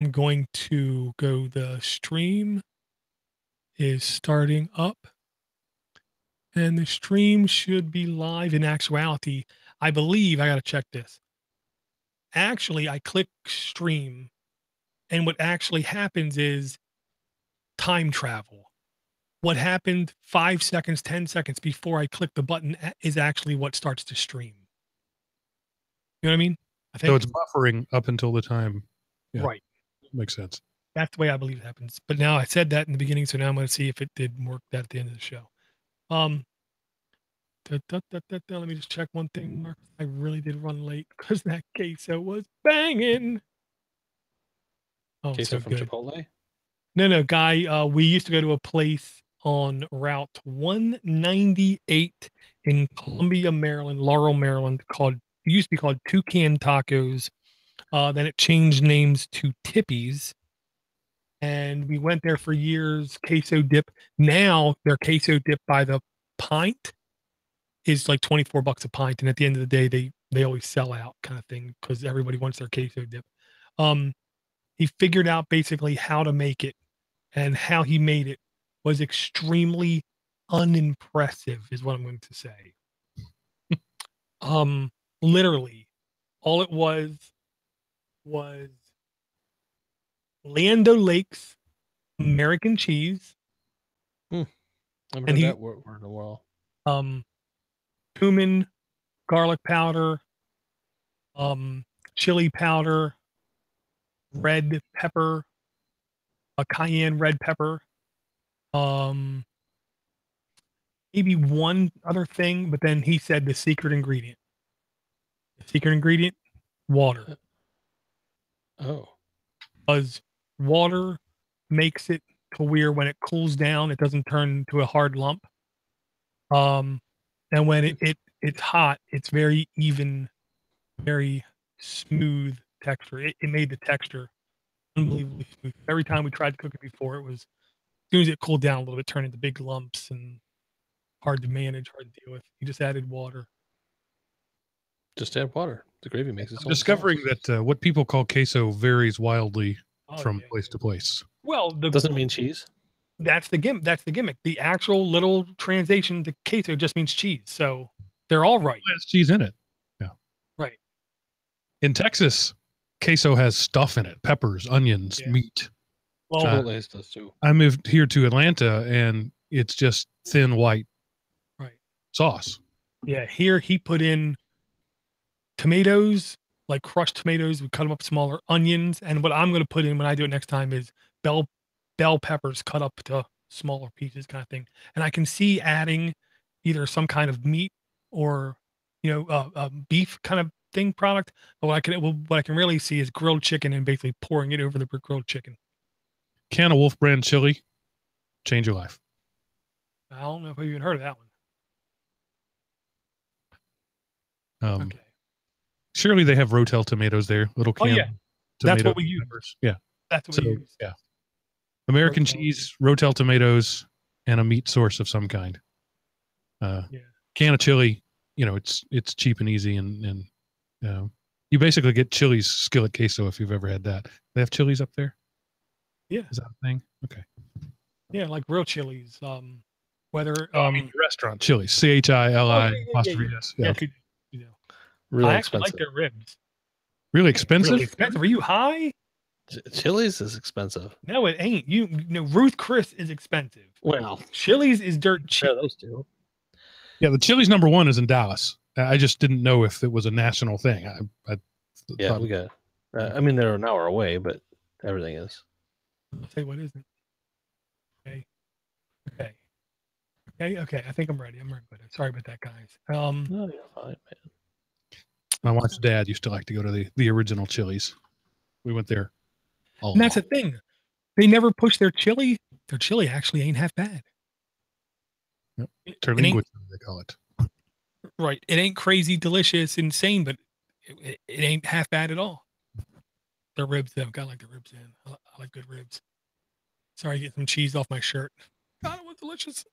I'm going to go, the stream is starting up, and the stream should be live. In actuality, I believe, I got to check this. Actually, I click stream, and what actually happens is time travel. What happened 5 seconds, 10 seconds before I click the button is actually what starts to stream. You know what I mean? I So think. it's buffering up until the time. Yeah. Right. Makes sense. That's the way I believe it happens. But now I said that in the beginning, so now I'm going to see if it did work that at the end of the show. Um, Let me just check one thing, Mark. I really did run late because that queso was banging. Oh, Queso so from good. Chipotle? No, guy. We used to go to a place on Route 198 in Columbia, Maryland, Laurel, Maryland, called, it used to be called Toucan Tacos. Then it changed names to Tippy's. And we went there for years. Queso dip. Now their queso dip by the pint is like $24 a pint. And at the end of the day, they always sell out, kind of thing, because everybody wants their queso dip. He figured out basically how to make it, and how he made it was extremely unimpressive, is what I'm going to say. Literally, all it was Land O'Lakes American cheese. I've And heard he, that word in a while. cumin, garlic powder, chili powder, red pepper, a cayenne red pepper, um, maybe one other thing, but then he said the secret ingredient. The secret ingredient, water. Oh. Because water makes it to where when it cools down, it doesn't turn to a hard lump. And when it's hot, it's very even, very smooth texture. It made the texture unbelievably smooth. Every time we tried to cook it before, it was, as soon as it cooled down a little bit, turned into big lumps and hard to manage, hard to deal with. You just added water. Just add water. The gravy makes it. I'm discovering that what people call queso varies wildly from place to place. Well, doesn't mean cheese. That's the gimmick. That's the gimmick. The actual little translation to queso just means cheese. So they're all right. It has cheese in it. Yeah. Right. In Texas, queso has stuff in it: peppers, onions, meat. Well, Chipotle does too. I moved here to Atlanta, and it's just thin white sauce. Yeah, here he put in tomatoes, like crushed tomatoes. We cut them up smaller, onions, and what I'm going to put in when I do it next time is bell peppers cut up to smaller pieces, kind of thing. And I can see adding either some kind of meat or, beef kind of thing product. But what I can really see is grilled chicken, and basically pouring it over the grilled chicken. Can of Wolf brand chili change your life? I don't know if I've even heard of that one. Okay. Surely they have Rotel tomatoes there, little can. Oh yeah, that's what we use. Peppers. Yeah, that's what we use. Yeah, American cheese, Rotel tomatoes, and a meat source of some kind. Can of chili, it's cheap and easy, and you basically get Chili's skillet queso if you've ever had that. They have Chili's up there. Yeah, is that a thing? Okay. Yeah, like real Chili's. Whether restaurant Chili's, CHILI''. Yeah. Really I actually expensive. like their ribs. Really expensive? Really expensive. Are you high? Chili's is expensive. No, it ain't. You know, Ruth Chris is expensive. Well, Chili's is dirt cheap. Yeah, those two. Yeah, the Chili's #1 is in Dallas. I just didn't know if it was a national thing. Yeah, we got. I mean, they're an hour away, but everything is. I'll say what isn't. Okay. I think I'm ready. Sorry about that, guys. No, you're fine, man. My wife's dad used to like to go to the original Chili's. We went there. And that's the thing. They never push their chili. Their chili actually ain't half bad. Yep. Terlinguic, they call it. Right. It ain't crazy, delicious, insane, but it ain't half bad at all. Their ribs, though. God, I like the ribs in. I like good ribs. Sorry, get some cheese off my shirt. God, it was delicious.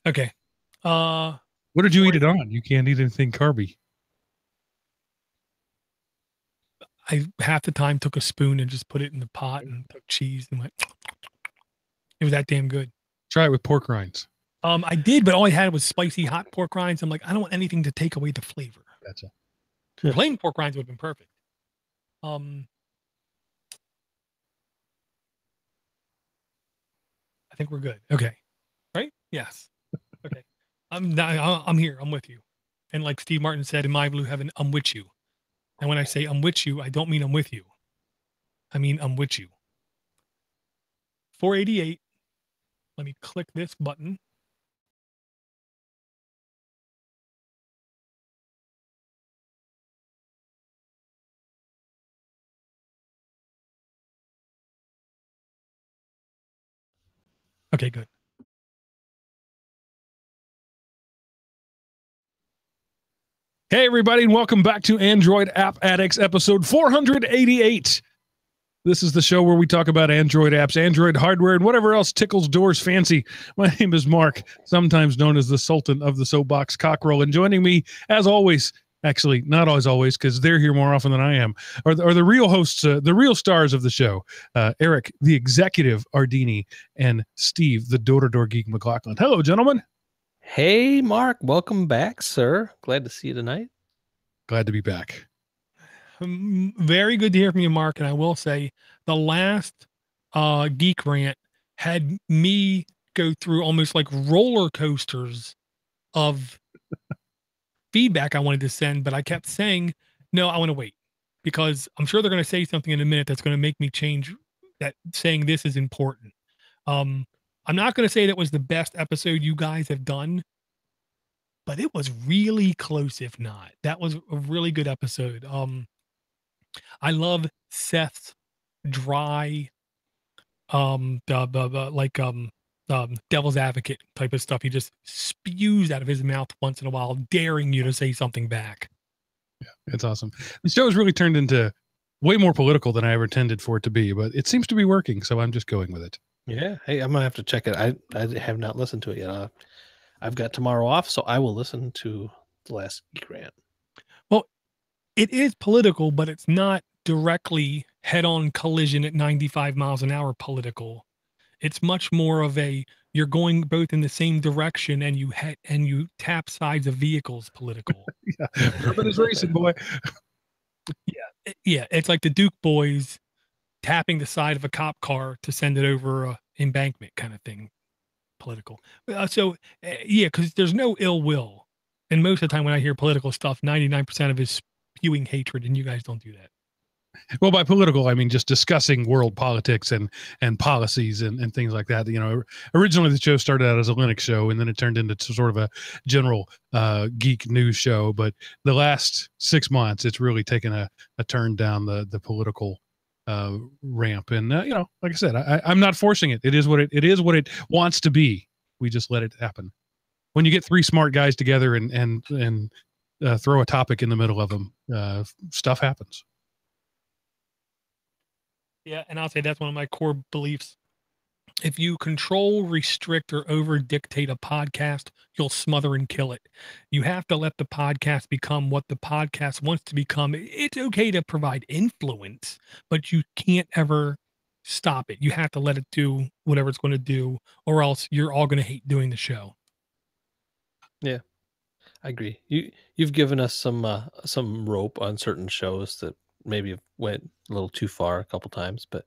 Okay. What did you eat it on? You can't eat anything carby. I half the time took a spoon and just put it in the pot and took cheese and went. It was that damn good. Try it with pork rinds. I did, but all I had was spicy hot pork rinds. I'm like, I don't want anything to take away the flavor. Gotcha. Plain pork rinds would have been perfect. I think we're good. Okay. Right? Yes. Okay. I'm here. I'm with you. And like Steve Martin said in My Blue Heaven, I'm with you. And when I say I'm with you, I don't mean I'm with you. I mean I'm with you. 488. Let me click this button. Okay, good. Hey, everybody, and welcome back to Android App Addicts, episode 488. This is the show where we talk about Android apps, Android hardware, and whatever else tickles Door's fancy. My name is Mark, sometimes known as the Sultan of the Soapbox Cockrell, and joining me, as always, actually, not always, because they're here more often than I am, are the real hosts, the real stars of the show, Eric, the executive Arduini, and Steve, the DoorToDoorGeek McLaughlin. Hello, gentlemen. Hey, Mark. Welcome back, sir. Glad to see you tonight. Glad to be back. Very good to hear from you, Mark. And I will say the last Geek Rant had me go through almost like roller coasters of feedback I wanted to send, but I kept saying, no, I want to wait because I'm sure they're going to say something in a minute that's going to make me change that, saying this is important. I'm not going to say that was the best episode you guys have done, but it was really close. If not, that was a really good episode. I love Seth's dry, devil's advocate type of stuff. He just spews out of his mouth once in a while, daring you to say something back. Yeah, it's awesome. The show has really turned into way more political than I ever intended for it to be, but it seems to be working, so I'm just going with it. Yeah. Hey, I'm gonna have to check it. I have not listened to it yet. I've got tomorrow off, so I will listen to the last Geek Rant. Well, it is political, but it's not directly head-on collision at 95 miles an hour political. It's much more of a you're going both in the same direction and you tap sides of vehicles political. Yeah, urban is racing, boy. Yeah. It's like the Duke boys tapping the side of a cop car to send it over a embankment kind of thing, political. Because there's no ill will. And most of the time when I hear political stuff, 99% of it is spewing hatred, and you guys don't do that. Well, by political, I mean just discussing world politics and policies and things like that. You know, originally the show started out as a Linux show, and then it turned into sort of a general geek news show. But the last 6 months, it's really taken a turn down the political ramp. And you know, like I said, I'm not forcing it. It is what it wants to be. We just let it happen. When you get three smart guys together and throw a topic in the middle of them, stuff happens. Yeah, and I'll say that's one of my core beliefs. If you control, restrict, or over dictate a podcast, you'll smother and kill it. You have to let the podcast become what the podcast wants to become. It's okay to provide influence, but you can't ever stop it. You have to let it do whatever it's going to do, or else you're all going to hate doing the show. Yeah, I agree. You've given us some rope on certain shows that maybe went a little too far a couple times, but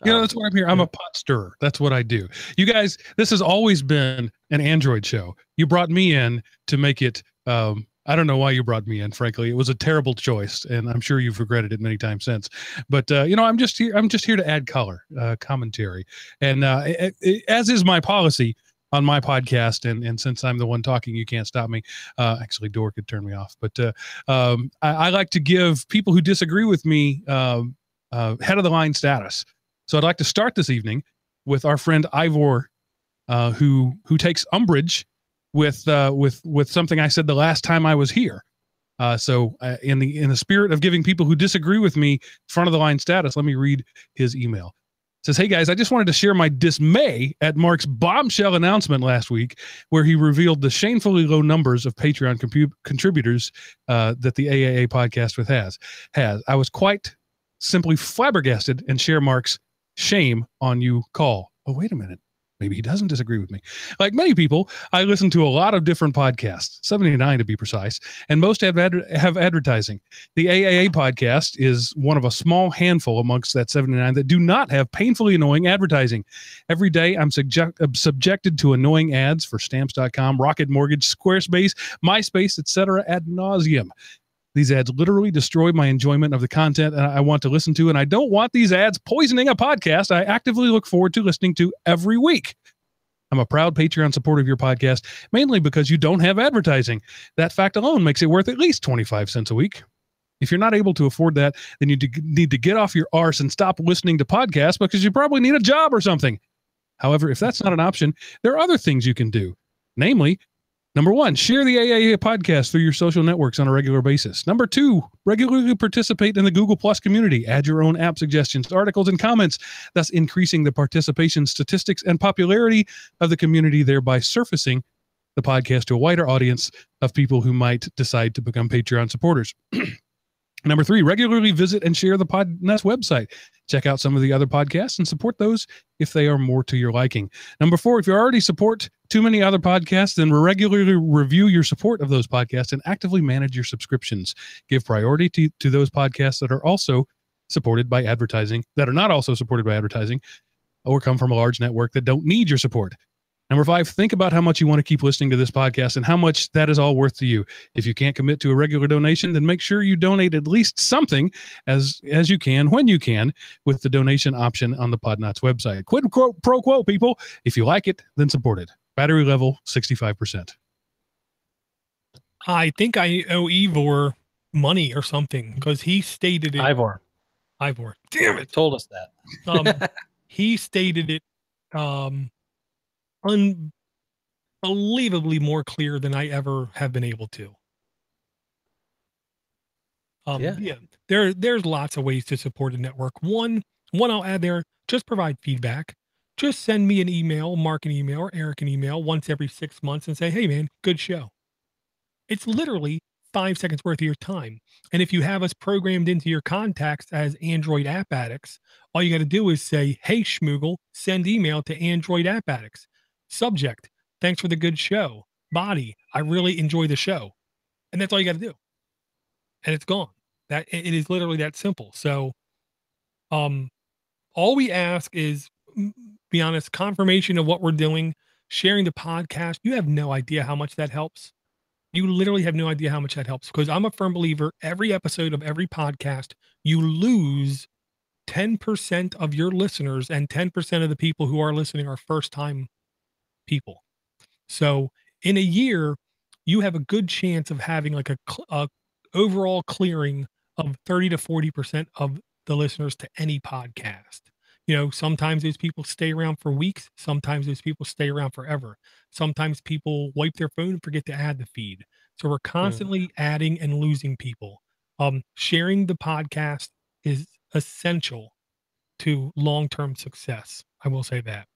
you know, that's what I'm here. I'm a pot stirrer. That's what I do. You guys, this has always been an Android show. You brought me in to make it. I don't know why you brought me in. Frankly, it was a terrible choice, and I'm sure you've regretted it many times since. But you know, I'm just here to add color, commentary, and as is my policy on my podcast, and since I'm the one talking, you can't stop me. Actually, Door could turn me off, but I like to give people who disagree with me head of the line status. So I'd like to start this evening with our friend Ivor, who takes umbrage with something I said the last time I was here. So in the spirit of giving people who disagree with me front of the line status, let me read his email. says, hey guys, I just wanted to share my dismay at Mark's bombshell announcement last week, where he revealed the shamefully low numbers of Patreon contributors that the AAA podcast has. I was quite simply flabbergasted and share Mark's shame on you call. Oh, wait a minute. Maybe he doesn't disagree with me. Like many people, I listen to a lot of different podcasts, 79 to be precise, and most have advertising. The AAA podcast is one of a small handful amongst that 79 that do not have painfully annoying advertising. Every day, I'm subjected to annoying ads for Stamps.com, Rocket Mortgage, Squarespace, MySpace, etc. ad nauseum. These ads literally destroy my enjoyment of the content I want to listen to, and I don't want these ads poisoning a podcast I actively look forward to listening to every week. I'm a proud Patreon supporter of your podcast, mainly because you don't have advertising. That fact alone makes it worth at least 25 cents a week. If you're not able to afford that, then you need to get off your arse and stop listening to podcasts because you probably need a job or something. However, if that's not an option, there are other things you can do. Namely, number one, share the AAA podcast through your social networks on a regular basis. Number two, regularly participate in the Google Plus community. Add your own app suggestions, articles, and comments, thus increasing the participation statistics and popularity of the community, thereby surfacing the podcast to a wider audience of people who might decide to become Patreon supporters. Number three, regularly visit and share the Podnutz website. Check out some of the other podcasts and support those if they are more to your liking. Number four, if you already support too many other podcasts, then regularly review your support of those podcasts and actively manage your subscriptions. Give priority to those podcasts that are also supported by advertising, that are not also supported by advertising, or come from a large network that don't need your support. Number five, think about how much you want to keep listening to this podcast and how much that is all worth to you. If you can't commit to a regular donation, then make sure you donate at least something as you can, when you can, with the donation option on the Podnutz website. Quid pro quo, people. If you like it, then support it. Battery level, 65%. I think I owe Ivor money or something because he stated it. Ivor. Damn it. Told us that. He stated it unbelievably more clear than I ever have been able to. Yeah. There's lots of ways to support a network. One I'll add there, just provide feedback. Just send me an email, Mark an email, or Eric an email once every 6 months and say, hey man, good show. It's literally 5 seconds worth of your time. And if you have us programmed into your contacts as Android App Addicts, all you got to do is say, hey Schmoogle, send email to Android App Addicts. Subject, thanks for the good show. Body, I really enjoy the show. And that's all you got to do. And it's gone. That it is literally that simple. So all we ask is, be honest, confirmation of what we're doing, sharing the podcast. You have no idea how much that helps. You literally have no idea how much that helps, because I'm a firm believer every episode of every podcast, you lose 10% of your listeners, and 10% of the people who are listening are first time people. So in a year, you have a good chance of having like a overall clearing of 30 to 40% of the listeners to any podcast. You know, sometimes those people stay around for weeks. Sometimes those people stay around forever. Sometimes people wipe their phone and forget to add the feed. So we're constantly adding and losing people. Sharing the podcast is essential to long-term success. I will say that.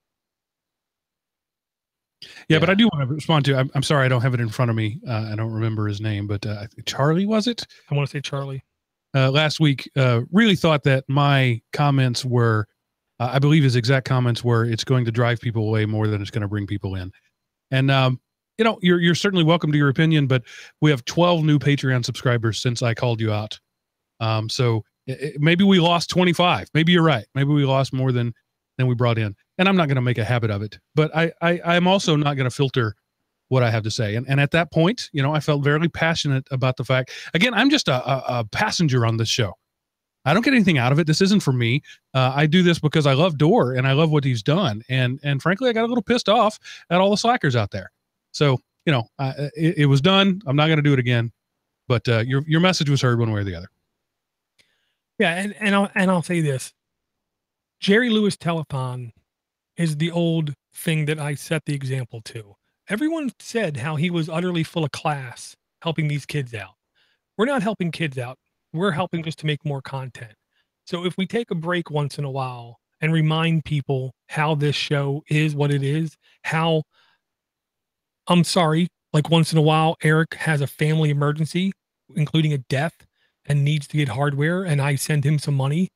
Yeah, but I do want to respond to, I'm sorry, I don't have it in front of me. I don't remember his name, but Charlie, was it? I want to say Charlie. Last week, really thought that my comments were, I believe his exact comments were, it's going to drive people away more than it's going to bring people in. And, you know, you're certainly welcome to your opinion, but we have 12 new Patreon subscribers since I called you out. So maybe we lost 25. Maybe you're right. Maybe we lost more than we brought in. And I'm not going to make a habit of it, but I'm also not going to filter what I have to say. And at that point, you know, I felt very passionate about the fact, again, I'm just a passenger on this show. I don't get anything out of it. This isn't for me. I do this because I love Door and I love what he's done. And frankly, I got a little pissed off at all the slackers out there. So, you know, it was done. I'm not going to do it again, but your message was heard one way or the other. Yeah. And I'll say this, Jerry Lewis Telethon is the old thing that I set the example to. Everyone said how he was utterly full of class helping these kids out. We're not helping kids out. We're helping just to make more content. So if we take a break once in a while and remind people how this show is what it is. How, I'm sorry, like once in a while, Eric has a family emergency, including a death, and needs to get hardware, and I send him some money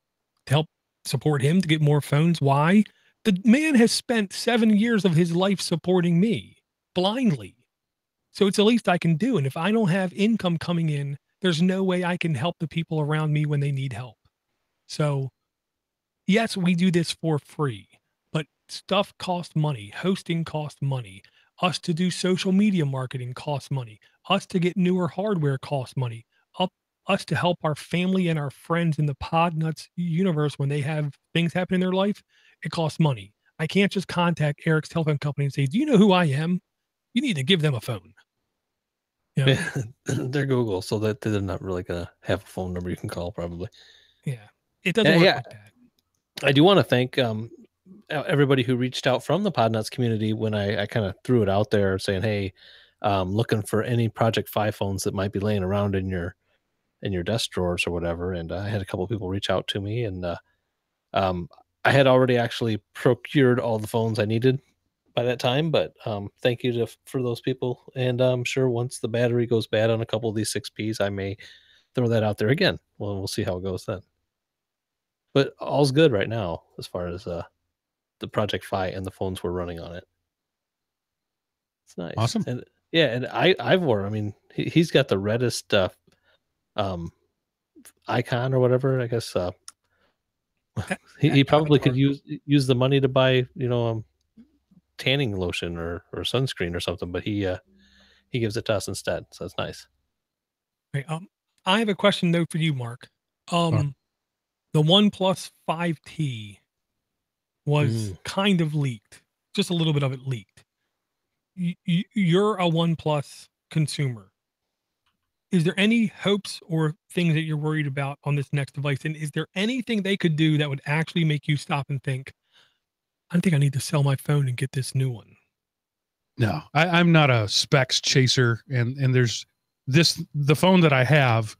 to help support him to get more phones. Why? The man has spent 7 years of his life supporting me blindly. So it's the least I can do. And if I don't have income coming in, there's no way I can help the people around me when they need help. So yes, we do this for free, but stuff costs money. Hosting costs money. Us to do social media marketing costs money. Us to get newer hardware costs money. Us to help our family and our friends in the Podnutz universe when they have things happen in their life, it costs money. I can't just contact Eric's telephone company and say, "Do you know who I am? You need to give them a phone." You know? Yeah, they're Google, so that they're not really gonna have a phone number you can call, probably. Yeah, it doesn't work like that. I do want to thank everybody who reached out from the Podnuts community when I kind of threw it out there saying, "Hey, looking for any Project 5 phones that might be laying around in your desk drawers or whatever." And I had a couple of people reach out to me, and I had already actually procured all the phones I needed by that time. But thank you for those people, and I'm sure once the battery goes bad on a couple of these 6Ps, I may throw that out there again. Well, we'll see how it goes then. But all's good right now as far as the Project Fi and the phones we're running on it. It's nice. Awesome. And yeah, and I've worn, I mean, he's got the reddest icon or whatever, I guess. He probably could use the money to buy, tanning lotion or sunscreen or something, but he gives it to us instead. So it's nice. Right, I have a question though for you, Mark. The OnePlus 5T was kind of leaked. Just a little bit of it leaked. You're a OnePlus consumer. Is there any hopes or things that you're worried about on this next device? And is there anything they could do that would actually make you stop and think, I think I need to sell my phone and get this new one? No, I'm not a specs chaser. And there's the phone that I have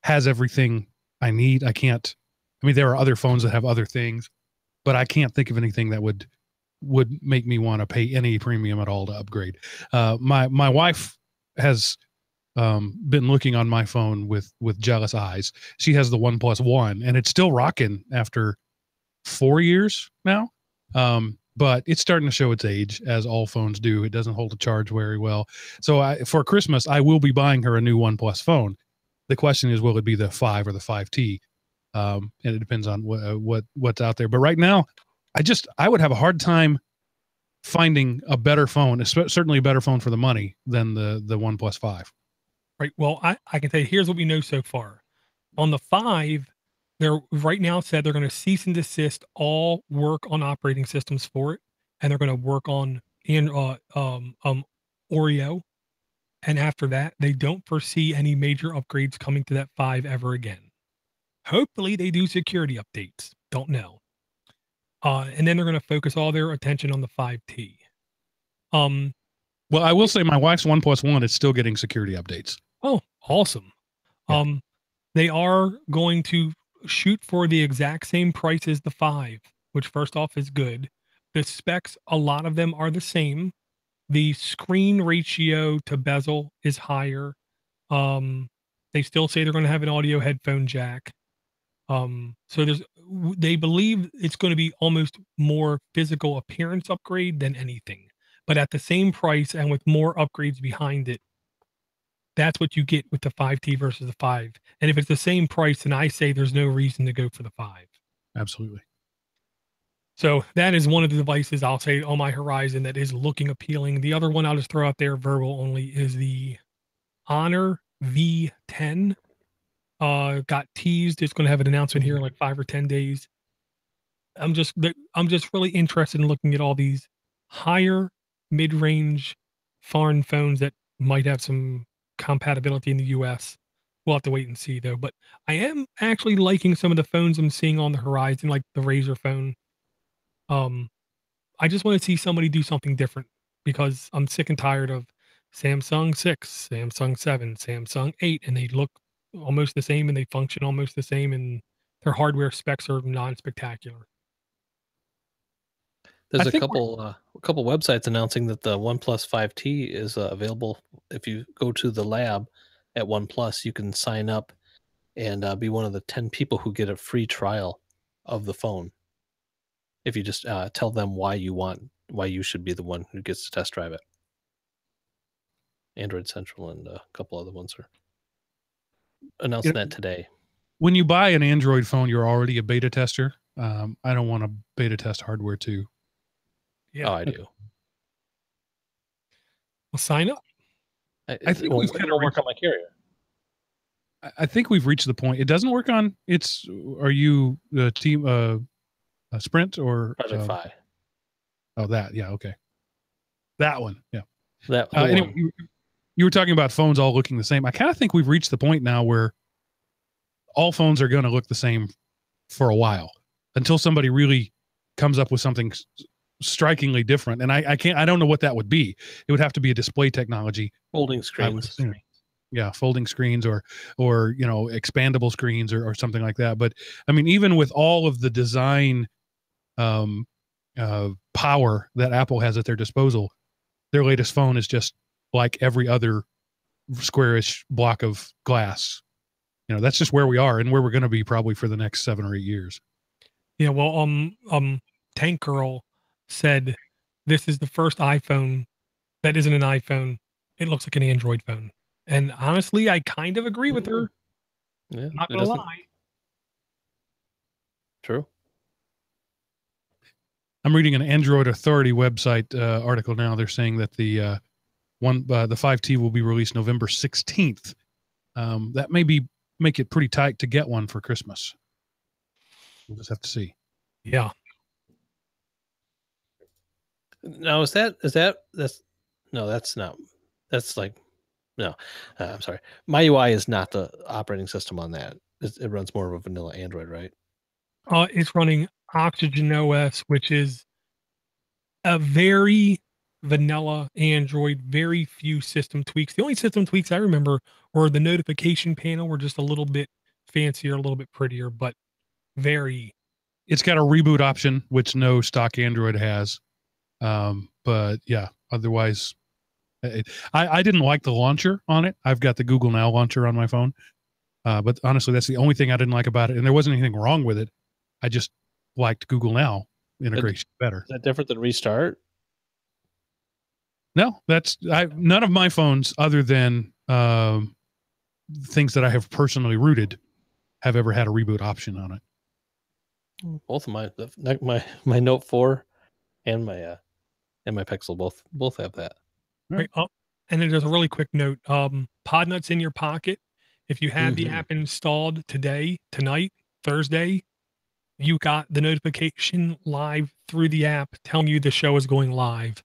has everything I need. There are other phones that have other things, but I can't think of anything that would make me want to pay any premium at all to upgrade. My wife has been looking on my phone with jealous eyes. She has the OnePlus One, and it's still rocking after 4 years now. But it's starting to show its age, as all phones do. It doesn't hold a charge very well. So for Christmas, I will be buying her a new OnePlus phone. The question is, will it be the 5 or the 5T? And it depends on what's out there. But right now, I would have a hard time finding a better phone, certainly a better phone for the money than the OnePlus 5. Right. Well, I can tell you, here's what we know so far. On the 5, they're right now said they're going to cease and desist all work on operating systems for it, and they're going to work on Oreo. And after that, they don't foresee any major upgrades coming to that 5 ever again. Hopefully, they do security updates. Don't know. And then they're going to focus all their attention on the 5T. Well, I will say my wife's OnePlus One is still getting security updates. Oh, awesome. Yeah. They are going to shoot for the exact same price as the 5, which first off is good. The specs, a lot of them are the same. The screen ratio to bezel is higher. They still say they're going to have an audio headphone jack. So they believe it's going to be almost more physical appearance upgrade than anything, but at the same price and with more upgrades behind it. That's what you get with the 5T versus the 5. And if it's the same price, then I say there's no reason to go for the 5. Absolutely. So that is one of the devices I'll say on my horizon that is looking appealing. The other one I'll just throw out there, verbal only, is the Honor V10. Got teased. It's going to have an announcement here in like 5 or 10 days. I'm just really interested in looking at all these higher mid-range foreign phones that might have some compatibility in the US. We'll have to wait and see though. But I am actually liking some of the phones I'm seeing on the horizon, like the Razer phone. I just want to see somebody do something different because I'm sick and tired of Samsung 6, Samsung 7, Samsung 8, and they look almost the same and they function almost the same, and their hardware specs are non-spectacular. There's a couple websites announcing that the OnePlus 5T is available. If you go to the lab at OnePlus, you can sign up and be one of the 10 people who get a free trial of the phone. If you just tell them why you should be the one who gets to test drive it. Android Central and a couple other ones are announcing that today. When you buy an Android phone, you're already a beta tester. I don't want to beta test hardware too. Yeah, I do. Well, sign up. I think we've kind of work on my carrier. I think we've reached the point. It doesn't work on. Are you the team Sprint or Project Fi? Oh, that. Yeah. Okay. That one. Yeah. That anyway, you were talking about phones all looking the same. I kind of think we've reached the point now where all phones are going to look the same for a while until somebody really comes up with something strikingly different. And I don't know what that would be. It would have to be a display technology. Folding screens. Yeah, folding screens or expandable screens or something like that. But I mean, even with all of the design power that Apple has at their disposal, their latest phone is just like every other squarish block of glass. That's just where we are and where we're going to be probably for the next 7 or 8 years. Yeah, well, Tank Girl said this is the first iPhone that isn't an iPhone. It looks like an Android phone. And honestly, I kind of agree with her. Yeah, not gonna lie. True. I'm reading an Android Authority website article now. They're saying that the 5T will be released November 16th. That may make it pretty tight to get one for Christmas. We'll just have to see. Yeah. Now that's not. That's like, no, I'm sorry. My UI is not the operating system on that. It runs more of a vanilla Android, right? It's running Oxygen OS, which is a very vanilla Android, very few system tweaks. The only system tweaks I remember were the notification panel were just a little bit fancier, a little bit prettier, but very. It's got a reboot option, which no stock Android has. But yeah, otherwise, I didn't like the launcher on it. I've got the Google Now launcher on my phone. But honestly, that's the only thing I didn't like about it. And there wasn't anything wrong with it. I just liked Google Now integration better. Is that different than Restart? No, none of my phones other than things that I have personally rooted have ever had a reboot option on it. Both of my Note 4 and my Pixel both have that. Right. Oh, and then there's a really quick note. Podnutz in your pocket. If you had the app installed tonight, Thursday, you got the notification live through the app telling you the show is going live.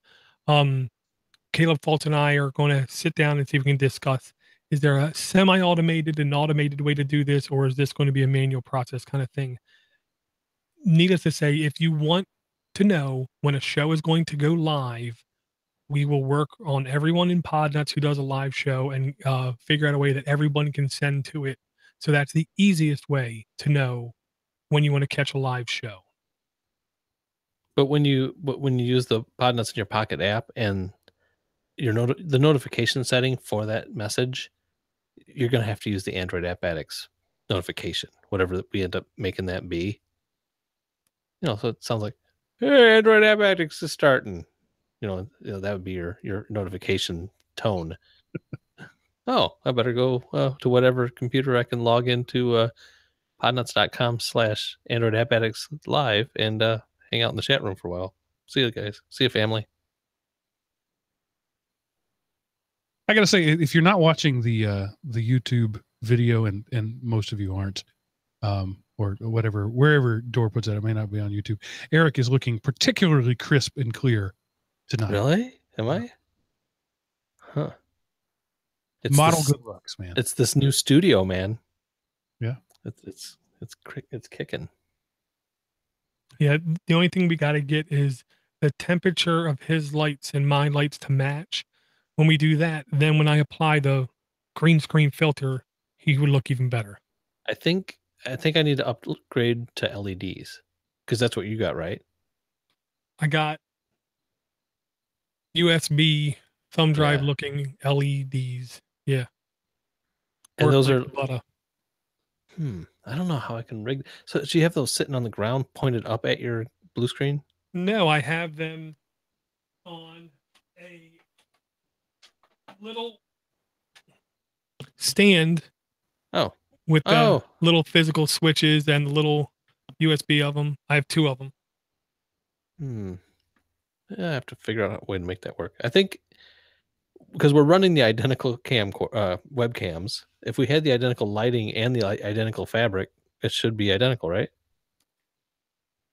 Caleb Fultz and I are going to sit down and see if we can discuss, is there a semi-automated and automated way to do this, or is this going to be a manual process kind of thing? Needless to say, if you want to know when a show is going to go live, we will work on everyone in Podnutz who does a live show and figure out a way that everyone can send to it. So that's the easiest way to know when you want to catch a live show. But when you use the Podnutz in your pocket app and the notification setting for that message, you're going to have to use the Android App Addicts notification, whatever we end up making that be. So it sounds like, hey, Android App Addicts is starting. That would be your notification tone. Oh, I better go to whatever computer I can log into podnutz.com/Android App Addicts live and hang out in the chat room for a while. See you guys. See you, family. I got to say, if you're not watching the YouTube video, and most of you aren't, or whatever, wherever Door puts it, it may not be on YouTube. Eric is looking particularly crisp and clear tonight. Really? Am I? Huh. It's model good looks, man. It's this new studio, man. Yeah. It's kicking. Yeah. The only thing we got to get is the temperature of his lights and my lights to match. When we do that, then when I apply the green screen filter, he would look even better. I think I need to upgrade to LEDs because that's what you got, right? I got USB thumb drive looking LEDs. Yeah. And those like are butter. I don't know how I can rig. So do you have those sitting on the ground pointed up at your blue screen? No, I have them on a little stand. Oh. With the little physical switches and the little USB of them. I have 2 of them. I have to figure out a way to make that work. I think because we're running the identical webcams, if we had the identical lighting and the identical fabric, it should be identical, right?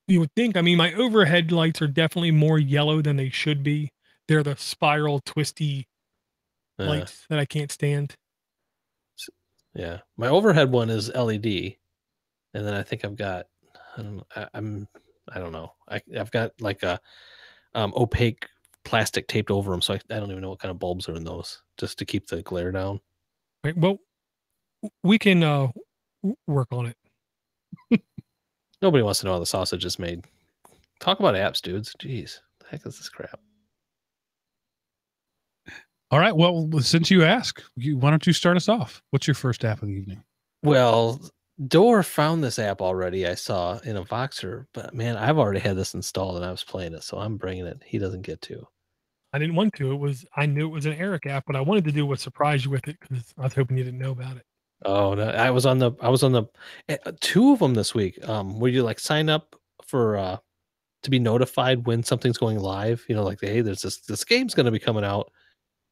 You would think. I mean, my overhead lights are definitely more yellow than they should be. They're the spiral, twisty lights that I can't stand. Yeah, my overhead one is LED, and then I think I've got I don't know. I've got like a opaque plastic taped over them, so I don't even know what kind of bulbs are in those, just to keep the glare down. Right. Well, we can work on it. Nobody wants to know how the sausage is made. Talk about apps, dudes. Jeez, the heck is this crap? All right. Well, since you ask, why don't you start us off? What's your first app of the evening? Well, Door found this app already. I saw in a Voxer, but man, I've already had this installed and I was playing it, so I'm bringing it. He doesn't get to. I didn't want to. I knew it was an Eric app, but I wanted to do what surprised you with it because I was hoping you didn't know about it. Oh no, I was on the 2 of them this week. Where you like sign up for to be notified when something's going live. You know, like hey, there's this game's going to be coming out.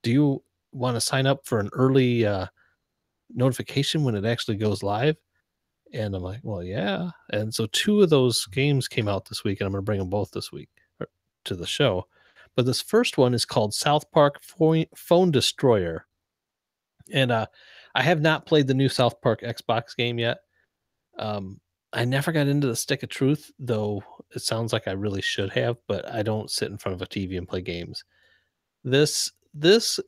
Do you want to sign up for an early notification when it actually goes live? And I'm like, well, yeah. And so 2 of those games came out this week, and I'm going to bring them both this week to the show. But this first one is called South Park Phone Destroyer. And I have not played the new South Park Xbox game yet. I never got into the Stick of Truth, though it sounds like I really should have, but I don't sit in front of a TV and play games. This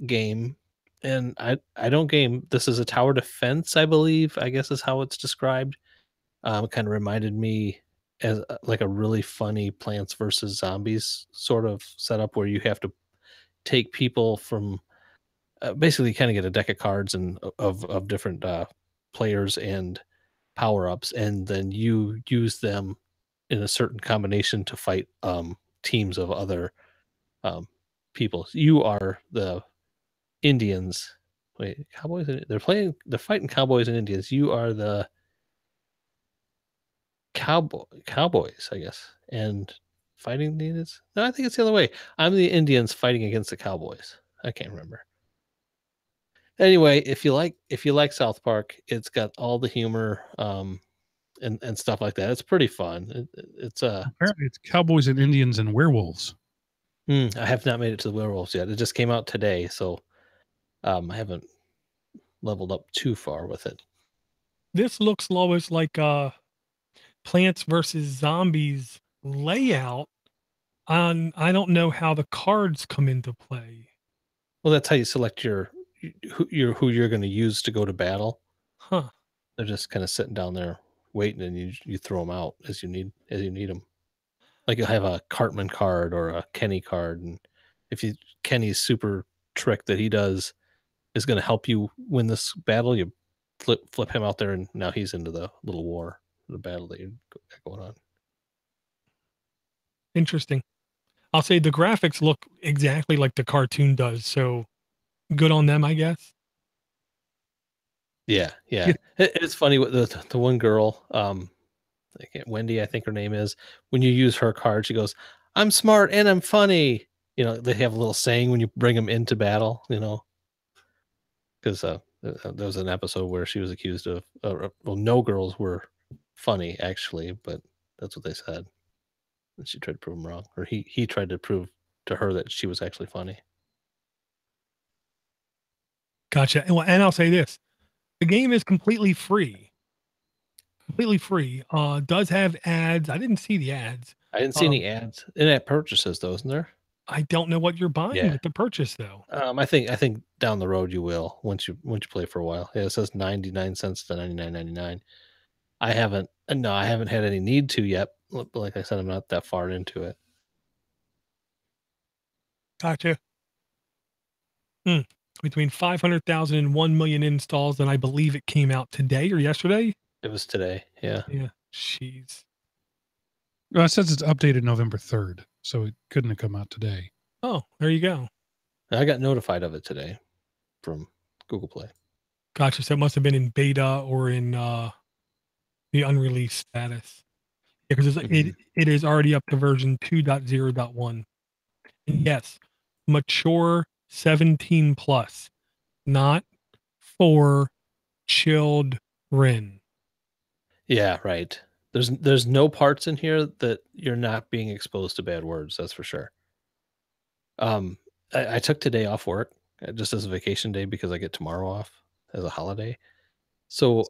game, and I don't game, this is a tower defense, I believe, I guess is how it's described. It kind of reminded me as like a really funny Plants vs. Zombies sort of setup where you have to take people from basically kind of get a deck of cards and of different players and power-ups, and then you use them in a certain combination to fight teams of other people. You are the Indians. Wait, cowboys? They're fighting cowboys and Indians. You are the cowboys, I guess, and fighting the Indians. No, I think it's the other way. I'm the Indians fighting against the cowboys. I can't remember. Anyway, if you like South Park, it's got all the humor and stuff like that. It's pretty fun. It's apparently it's cowboys and Indians and werewolves. I have not made it to the werewolves yet. It just came out today, so I haven't leveled up too far with it. This looks, Lois, like Plants vs. Zombies layout. I don't know how the cards come into play. Well, that's how you select who you're going to use to go to battle. Huh. They're just kind of sitting down there waiting, and you throw them out as you need them. Like you'll have a Cartman card or a Kenny card, and if Kenny's super trick that he does is going to help you win this battle, you flip him out there, and now he's into the little war, the battle that you got going on. Interesting. I'll say the graphics look exactly like the cartoon does, so good on them, I guess. Yeah. It's funny with the one girl, Wendy, I think her name is. When you use her card, she goes, "I'm smart and I'm funny." You know, they have a little saying when you bring them into battle. You know, because there was an episode where she was accused of, well, no girls were funny actually, but that's what they said. And she tried to prove them wrong, or he tried to prove to her that she was actually funny. Gotcha. And I'll say this: the game is completely free. Completely free. Does have ads. I didn't see the ads. I didn't see any ads. In-app purchases, though, isn't there? I don't know what you're buying with the purchase, though. I think down the road you will once you play for a while. Yeah, it says 99 cents to 99.99. I haven't had any need to yet. Like I said, I'm not that far into it. Gotcha. Between 500,000 and 1 million installs, and I believe it came out today or yesterday. It was today. Yeah. Yeah. Jeez. Well, it says it's updated November 3rd, so it couldn't have come out today. Oh, there you go. I got notified of it today from Google Play. Gotcha. So it must have been in beta or in the unreleased status. Yeah, because it is already up to version 2.0.1. And yes, mature 17 plus, not for children. Yeah, right. There's no parts in here that you're not being exposed to bad words. That's for sure. I took today off work just as a vacation day because I get tomorrow off as a holiday. So,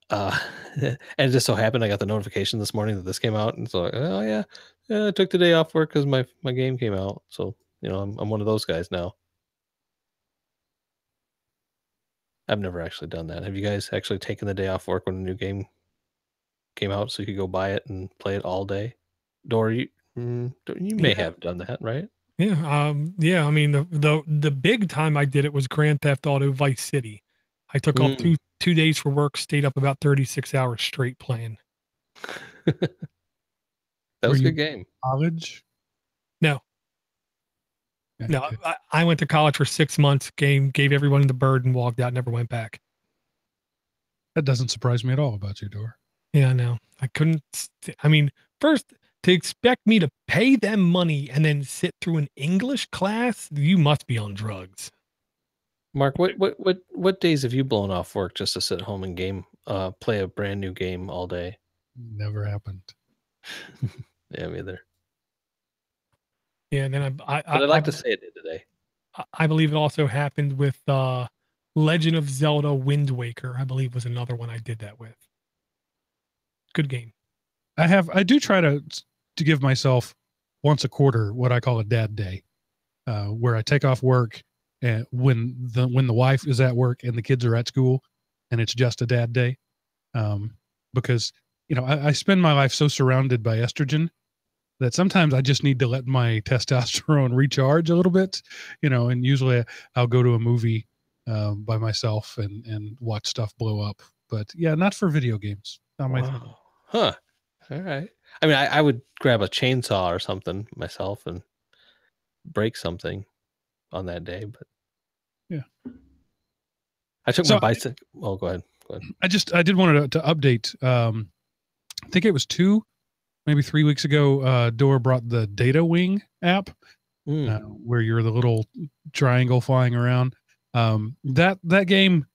and it just so happened I got the notification this morning that this came out, and so oh yeah, I took today off work because my game came out. So I'm one of those guys now. I've never actually done that. Have you guys actually taken the day off work when a new game came out so you could go buy it and play it all day? Door, you may have done that, right? Yeah. Yeah. I mean, the big time I did it was Grand Theft Auto Vice City. I took off two days for work, stayed up about 36 hours straight playing. That was a good game. College? No. Okay. No, I went to college for 6 months, gave everyone the bird and walked out, never went back. That doesn't surprise me at all about you, Dor. Yeah, no. I couldn't. I mean, first, to expect me to pay them money and then sit through an English class, you must be on drugs. Mark, what days have you blown off work just to sit home and play a brand new game all day? Never happened. Yeah, me either. Yeah, and then But I'd like to say it did today. I believe it also happened with Legend of Zelda Wind Waker, I believe was another one I did that with. Good game. I do try to give myself once a quarter what I call a dad day, where I take off work and when the wife is at work and the kids are at school, and it's just a dad day, because I spend my life so surrounded by estrogen that sometimes I just need to let my testosterone recharge a little bit, and usually I'll go to a movie by myself and watch stuff blow up. But yeah, not for video games. Not my thing. Huh. All right. I mean, I would grab a chainsaw or something myself and break something on that day, but yeah. I took my bicycle. Oh, go ahead. I did want to update. I think it was 2, maybe 3 weeks ago, Dor brought the Data Wing app, where you're the little triangle flying around. That game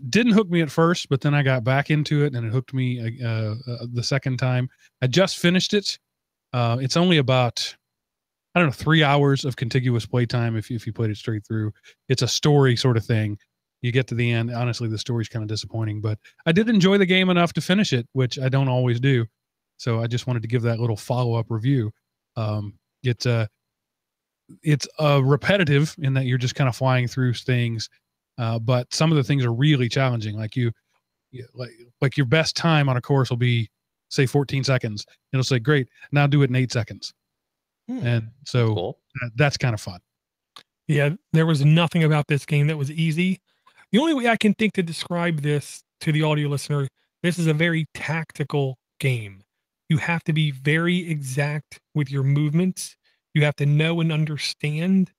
didn't hook me at first, but then I got back into it and it hooked me the second time. I just finished it. It's only about, 3 hours of contiguous playtime if you played it straight through. It's a story sort of thing. You get to the end. Honestly, the story's kind of disappointing, but I did enjoy the game enough to finish it, which I don't always do. So I just wanted to give that little follow-up review. It's repetitive in that you're just kind of flying through things, but some of the things are really challenging. Like like your best time on a course will be, say, 14 seconds. It'll say, "Great, now do it in 8 seconds." And so cool. That's kind of fun. Yeah, there was nothing about this game that was easy. The only way I can think to describe this to the audio listener, this is a very tactical game. You have to be very exact with your movements. You have to know and understand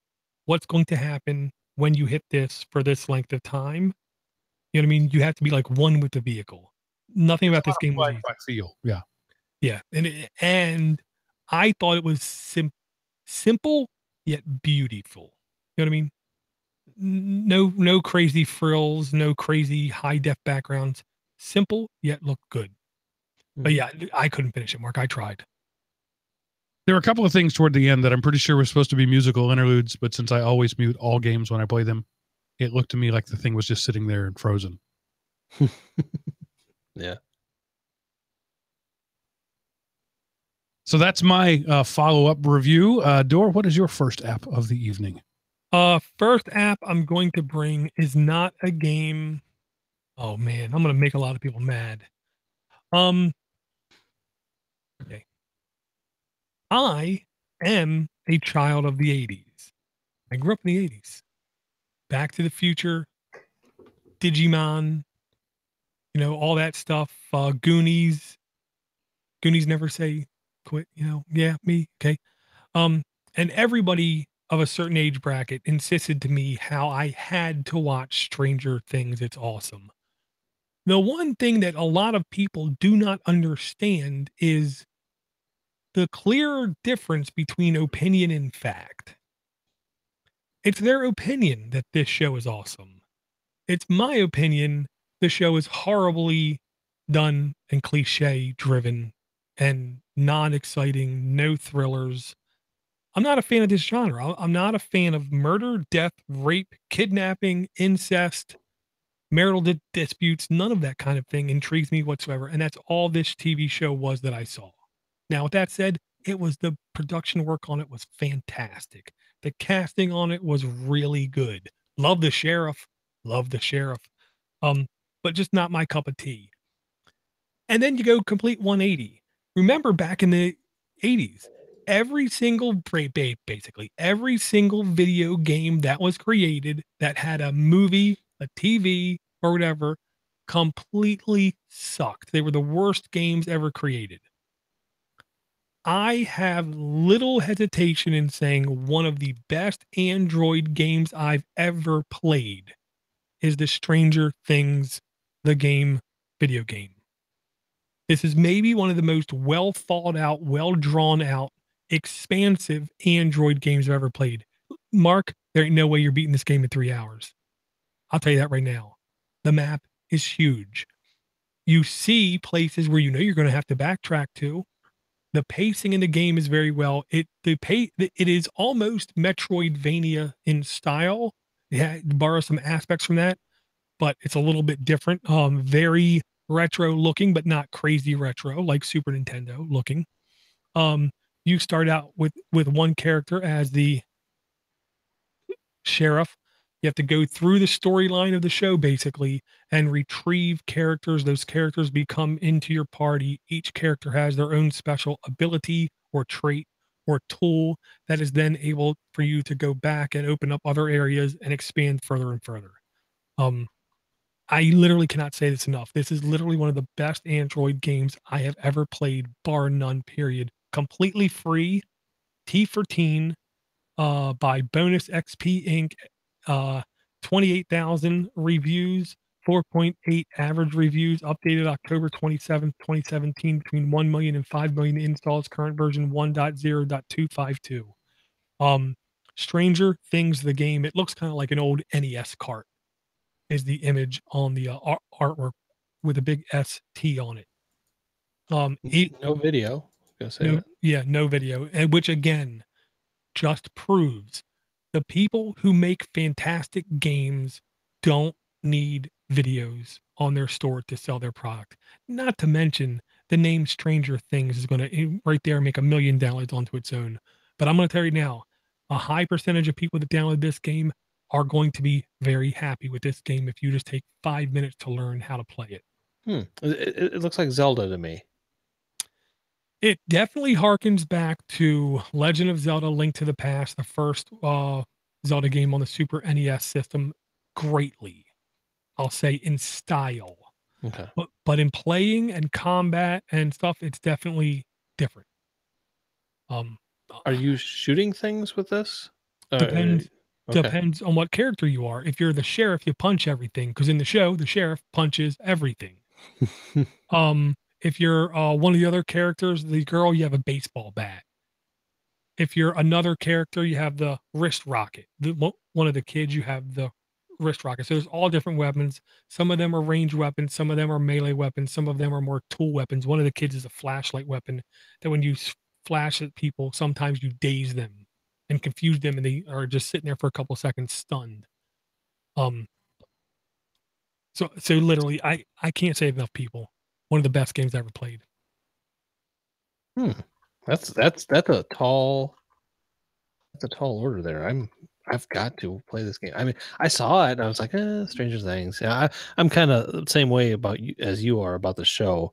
what's going to happen when you hit this for this length of time. You know what I mean? You have to be like one with the vehicle. Nothing about this game was easy. I feel, yeah. Yeah, and I thought it was simple yet beautiful. You know what I mean? No crazy frills, no crazy high def backgrounds. Simple yet look good. But yeah, I couldn't finish it, Mark. I tried. There were a couple of things toward the end that I'm pretty sure were supposed to be musical interludes, but since I always mute all games when I play them, it looked to me like the thing was just sitting there and frozen. Yeah. So that's my follow-up review. Dor, what is your first app of the evening? First app I'm going to bring is not a game. Oh man, I'm going to make a lot of people mad. Okay. I am a child of the 80s. I grew up in the 80s. Back to the Future, Digimon, you know, all that stuff. Goonies. Goonies never say quit, you know. Yeah, me. Okay. And everybody of a certain age bracket insisted to me how I had to watch Stranger Things. It's awesome. The one thing that a lot of people do not understand is the clear difference between opinion and fact. It's their opinion that this show is awesome. It's my opinion the show is horribly done and cliche driven and non exciting, no thrillers. I'm not a fan of this genre. I'm not a fan of murder, death, rape, kidnapping, incest, marital disputes. None of that kind of thing intrigues me whatsoever. And that's all this TV show was that I saw. Now, with that said, it was the production work on it was fantastic. The casting on it was really good. Love the sheriff. Love the sheriff. But just not my cup of tea. And then you go complete 180. Remember back in the 80s, every single basically every single video game that was created that had a movie, a TV, or whatever completely sucked. They were the worst games ever created. I have little hesitation in saying one of the best Android games I've ever played is the Stranger Things, the game, video game. This is maybe one of the most well thought out, well drawn out, expansive Android games I've ever played. Mark, there ain't no way you're beating this game in 3 hours. I'll tell you that right now. The map is huge. You see places where you know you're going to have to backtrack to. The pacing in the game is very well. It is almost Metroidvania in style. Yeah, borrow some aspects from that, but it's a little bit different. Very retro looking, but not crazy retro like Super Nintendo looking. You start out with one character as the sheriff. You have to go through the storyline of the show basically and retrieve characters. Those characters become into your party. Each character has their own special ability or trait or tool that is then able for you to go back and open up other areas and expand further and further. I literally cannot say this enough. This is literally one of the best Android games I have ever played, bar none, period. Completely free, T for Teen, by Bonus XP Inc. 28,000 reviews, 4.8 average reviews, updated October 27th, 2017, between 1 million and 5 million installs, current version 1.0.252. Stranger Things, the game, it looks kind of like an old NES cart, is the image on the artwork with a big ST on it. No video. No video, and which again just proves the people who make fantastic games don't need videos on their store to sell their product. Not to mention the name Stranger Things is going to right there make $1 million onto its own. But I'm going to tell you now, a high percentage of people that download this game are going to be very happy with this game if you just take 5 minutes to learn how to play it. It looks like Zelda to me. It definitely harkens back to Legend of Zelda: Link to the Past, the first Zelda game on the Super NES system, greatly. I'll say in style. Okay. But in playing and combat and stuff, it's definitely different. Are you shooting things with this? Depends on what character you are. If you're the sheriff, you punch everything, because in the show, the sheriff punches everything. If you're one of the other characters, the girl, you have a baseball bat. If you're another character, you have the wrist rocket. One of the kids, you have the wrist rocket. So there's all different weapons. Some of them are range weapons. Some of them are melee weapons. Some of them are more tool weapons. One of the kids is a flashlight weapon that when you flash at people, sometimes you daze them and confuse them, and they are just sitting there for a couple seconds stunned. So literally, I can't say enough people. One of the best games I ever played. That's a tall order there. I've got to play this game. I mean, I saw it and I was like, Stranger Things. Yeah, I'm kind of the same way about you as you are about the show.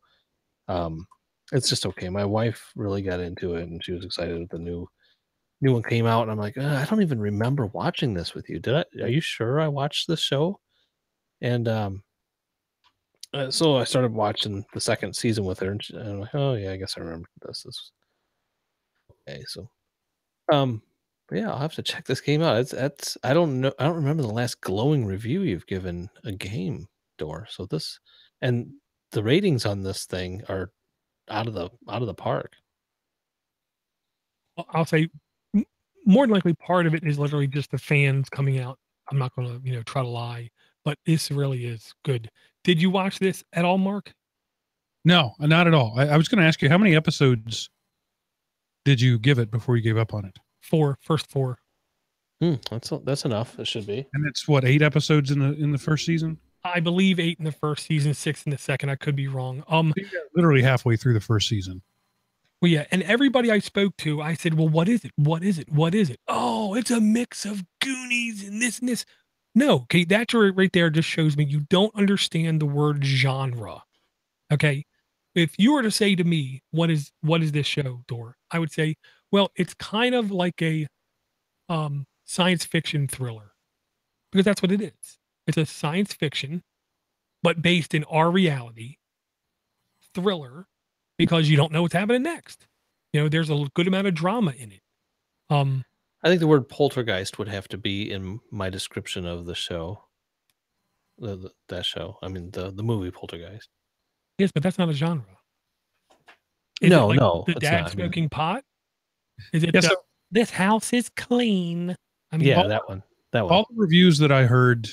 It's just okay. My wife really got into it and she was excited with the new new one came out, and I'm like, I don't even remember watching this with you. Did I? Are you sure I watched this show? And so I started watching the second season with her, and I'm like, oh yeah, I guess I remember this. Okay. So, but yeah, I'll have to check this game out. It's I don't know. I don't remember the last glowing review you've given a game, Door. So this, and the ratings on this thing are out of the park. I'll say more than likely part of it is literally just the fans coming out. I'm not going to, try to lie, but this really is good. Did you watch this at all, Mark? No, not at all. I was going to ask you, how many episodes did you give it before you gave up on it? First four. That's enough. It should be. And it's what, 8 episodes in the first season? I believe 8 in the first season, 6 in the second. I could be wrong. Literally halfway through the first season. Well, yeah, and everybody I spoke to, I said, well, what is it? What is it? What is it? Oh, it's a mix of Goonies and this and this. No, okay, that right there just shows me you don't understand the word genre. Okay. If you were to say to me, what is this show, Dor? I would say, well, it's kind of like a science fiction thriller. Because that's what it is. It's a science fiction, but based in our reality thriller, because you don't know what's happening next. There's a good amount of drama in it. I think the word poltergeist would have to be in my description of the show. That show. I mean, the movie Poltergeist. Yes, but that's not a genre. No, the dad smoking pot. Is it? Yes, this house is clean. I mean, yeah, that one. All the reviews that I heard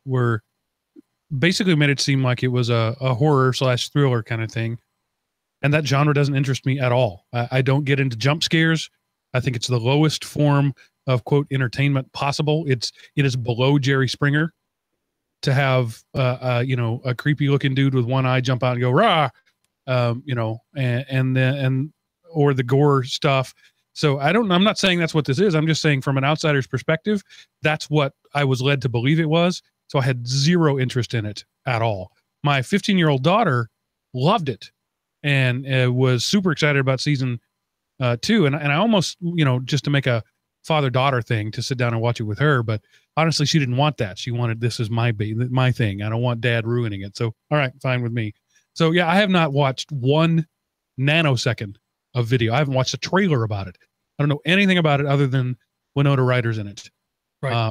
were basically made it seem like it was a horror / thriller kind of thing. And that genre doesn't interest me at all. I don't get into jump scares. I think it's the lowest form of quote entertainment possible. It is below Jerry Springer to have a creepy looking dude with one eye jump out and go rah, and or the gore stuff. So I'm not saying that's what this is. I'm just saying from an outsider's perspective, that's what I was led to believe it was. So I had zero interest in it at all. My 15-year-old daughter loved it and was super excited about season 2. And I almost, just to make a father-daughter thing to sit down and watch it with her. But honestly, she didn't want that. She wanted, this is my thing. I don't want dad ruining it. So, all right, fine with me. So yeah, I have not watched 1 nanosecond of video. I haven't watched a trailer about it. I don't know anything about it other than Winona Ryder's in it. Right.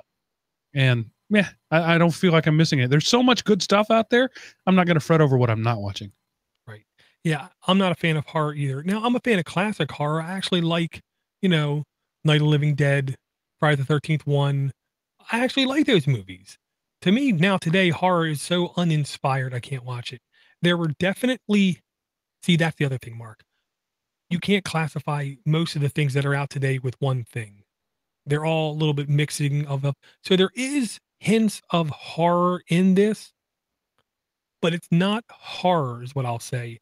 And yeah, I don't feel like I'm missing it. There's so much good stuff out there. I'm not going to fret over what I'm not watching. Right. Yeah. I'm not a fan of horror either. Now I'm a fan of classic horror. I actually like, Night of the Living Dead, Friday the 13th one. I actually like those movies. To me now today, horror is so uninspired. I can't watch it. There were definitely, see, that's the other thing, Mark. You can't classify most of the things that are out today with one thing. They're all a little bit mixing of so there is hints of horror in this, but it's not horror is what I'll say.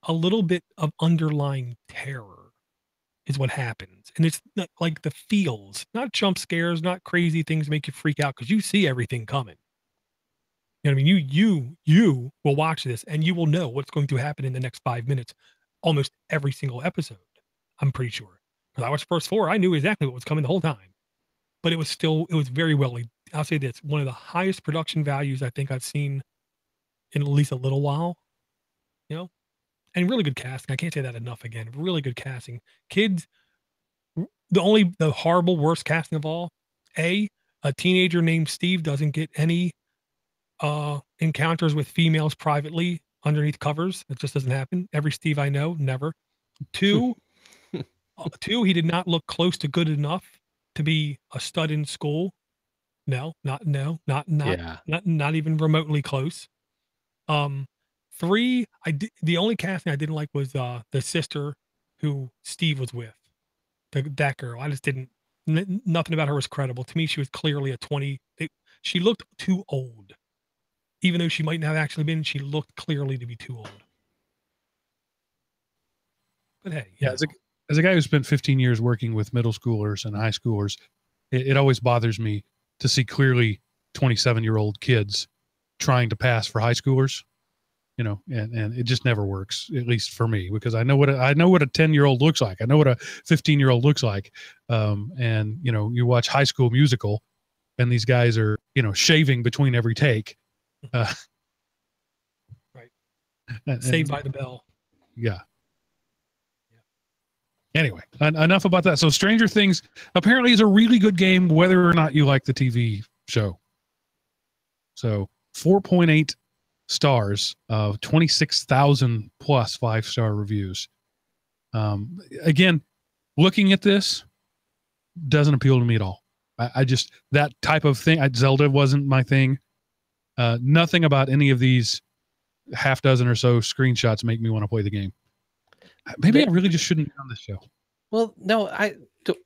A little bit of underlying terror is what happens. And it's not like the feels, not jump scares, not crazy things make you freak out because you see everything coming. You know what I mean? You will watch this and you will know what's going to happen in the next 5 minutes, almost every single episode. I'm pretty sure. Because I watched the first 4, I knew exactly what was coming the whole time. But it was very well, I'll say this, one of the highest production values I think I've seen in at least a little while, and really good casting. I can't say that enough again. Really good casting. Kids, the horrible worst casting of all, a teenager named Steve doesn't get any encounters with females privately underneath covers. It just doesn't happen. Every Steve I know, never. 2, he did not look close to good enough to be a stud in school. Not even remotely close. 3, the only casting I didn't like was the sister who Steve was with. That girl. I just didn't, nothing about her was credible. To me, she was clearly a 20. She looked too old. Even though she might not have actually been, she looked clearly to be too old. But hey. Yeah, as a guy who spent 15 years working with middle schoolers and high schoolers, it always bothers me to see clearly 27-year-old kids trying to pass for high schoolers. you know, and it just never works, at least for me, because I know what a 10-year-old looks like. I know what a 15-year-old looks like. And you know, you watch High School Musical, and these guys are, you know, shaving between every take. Right. Saved by the Bell. Yeah. Anyway, enough about that. So Stranger Things apparently is a really good game, whether or not you like the TV show. So 4.8 stars of 26,000 plus 5-star reviews. Again, looking at this doesn't appeal to me at all. I just, that type of thing, Zelda wasn't my thing. Nothing about any of these half dozen or so screenshots make me want to play the game. Maybe I really just shouldn't be on this show. Well, no,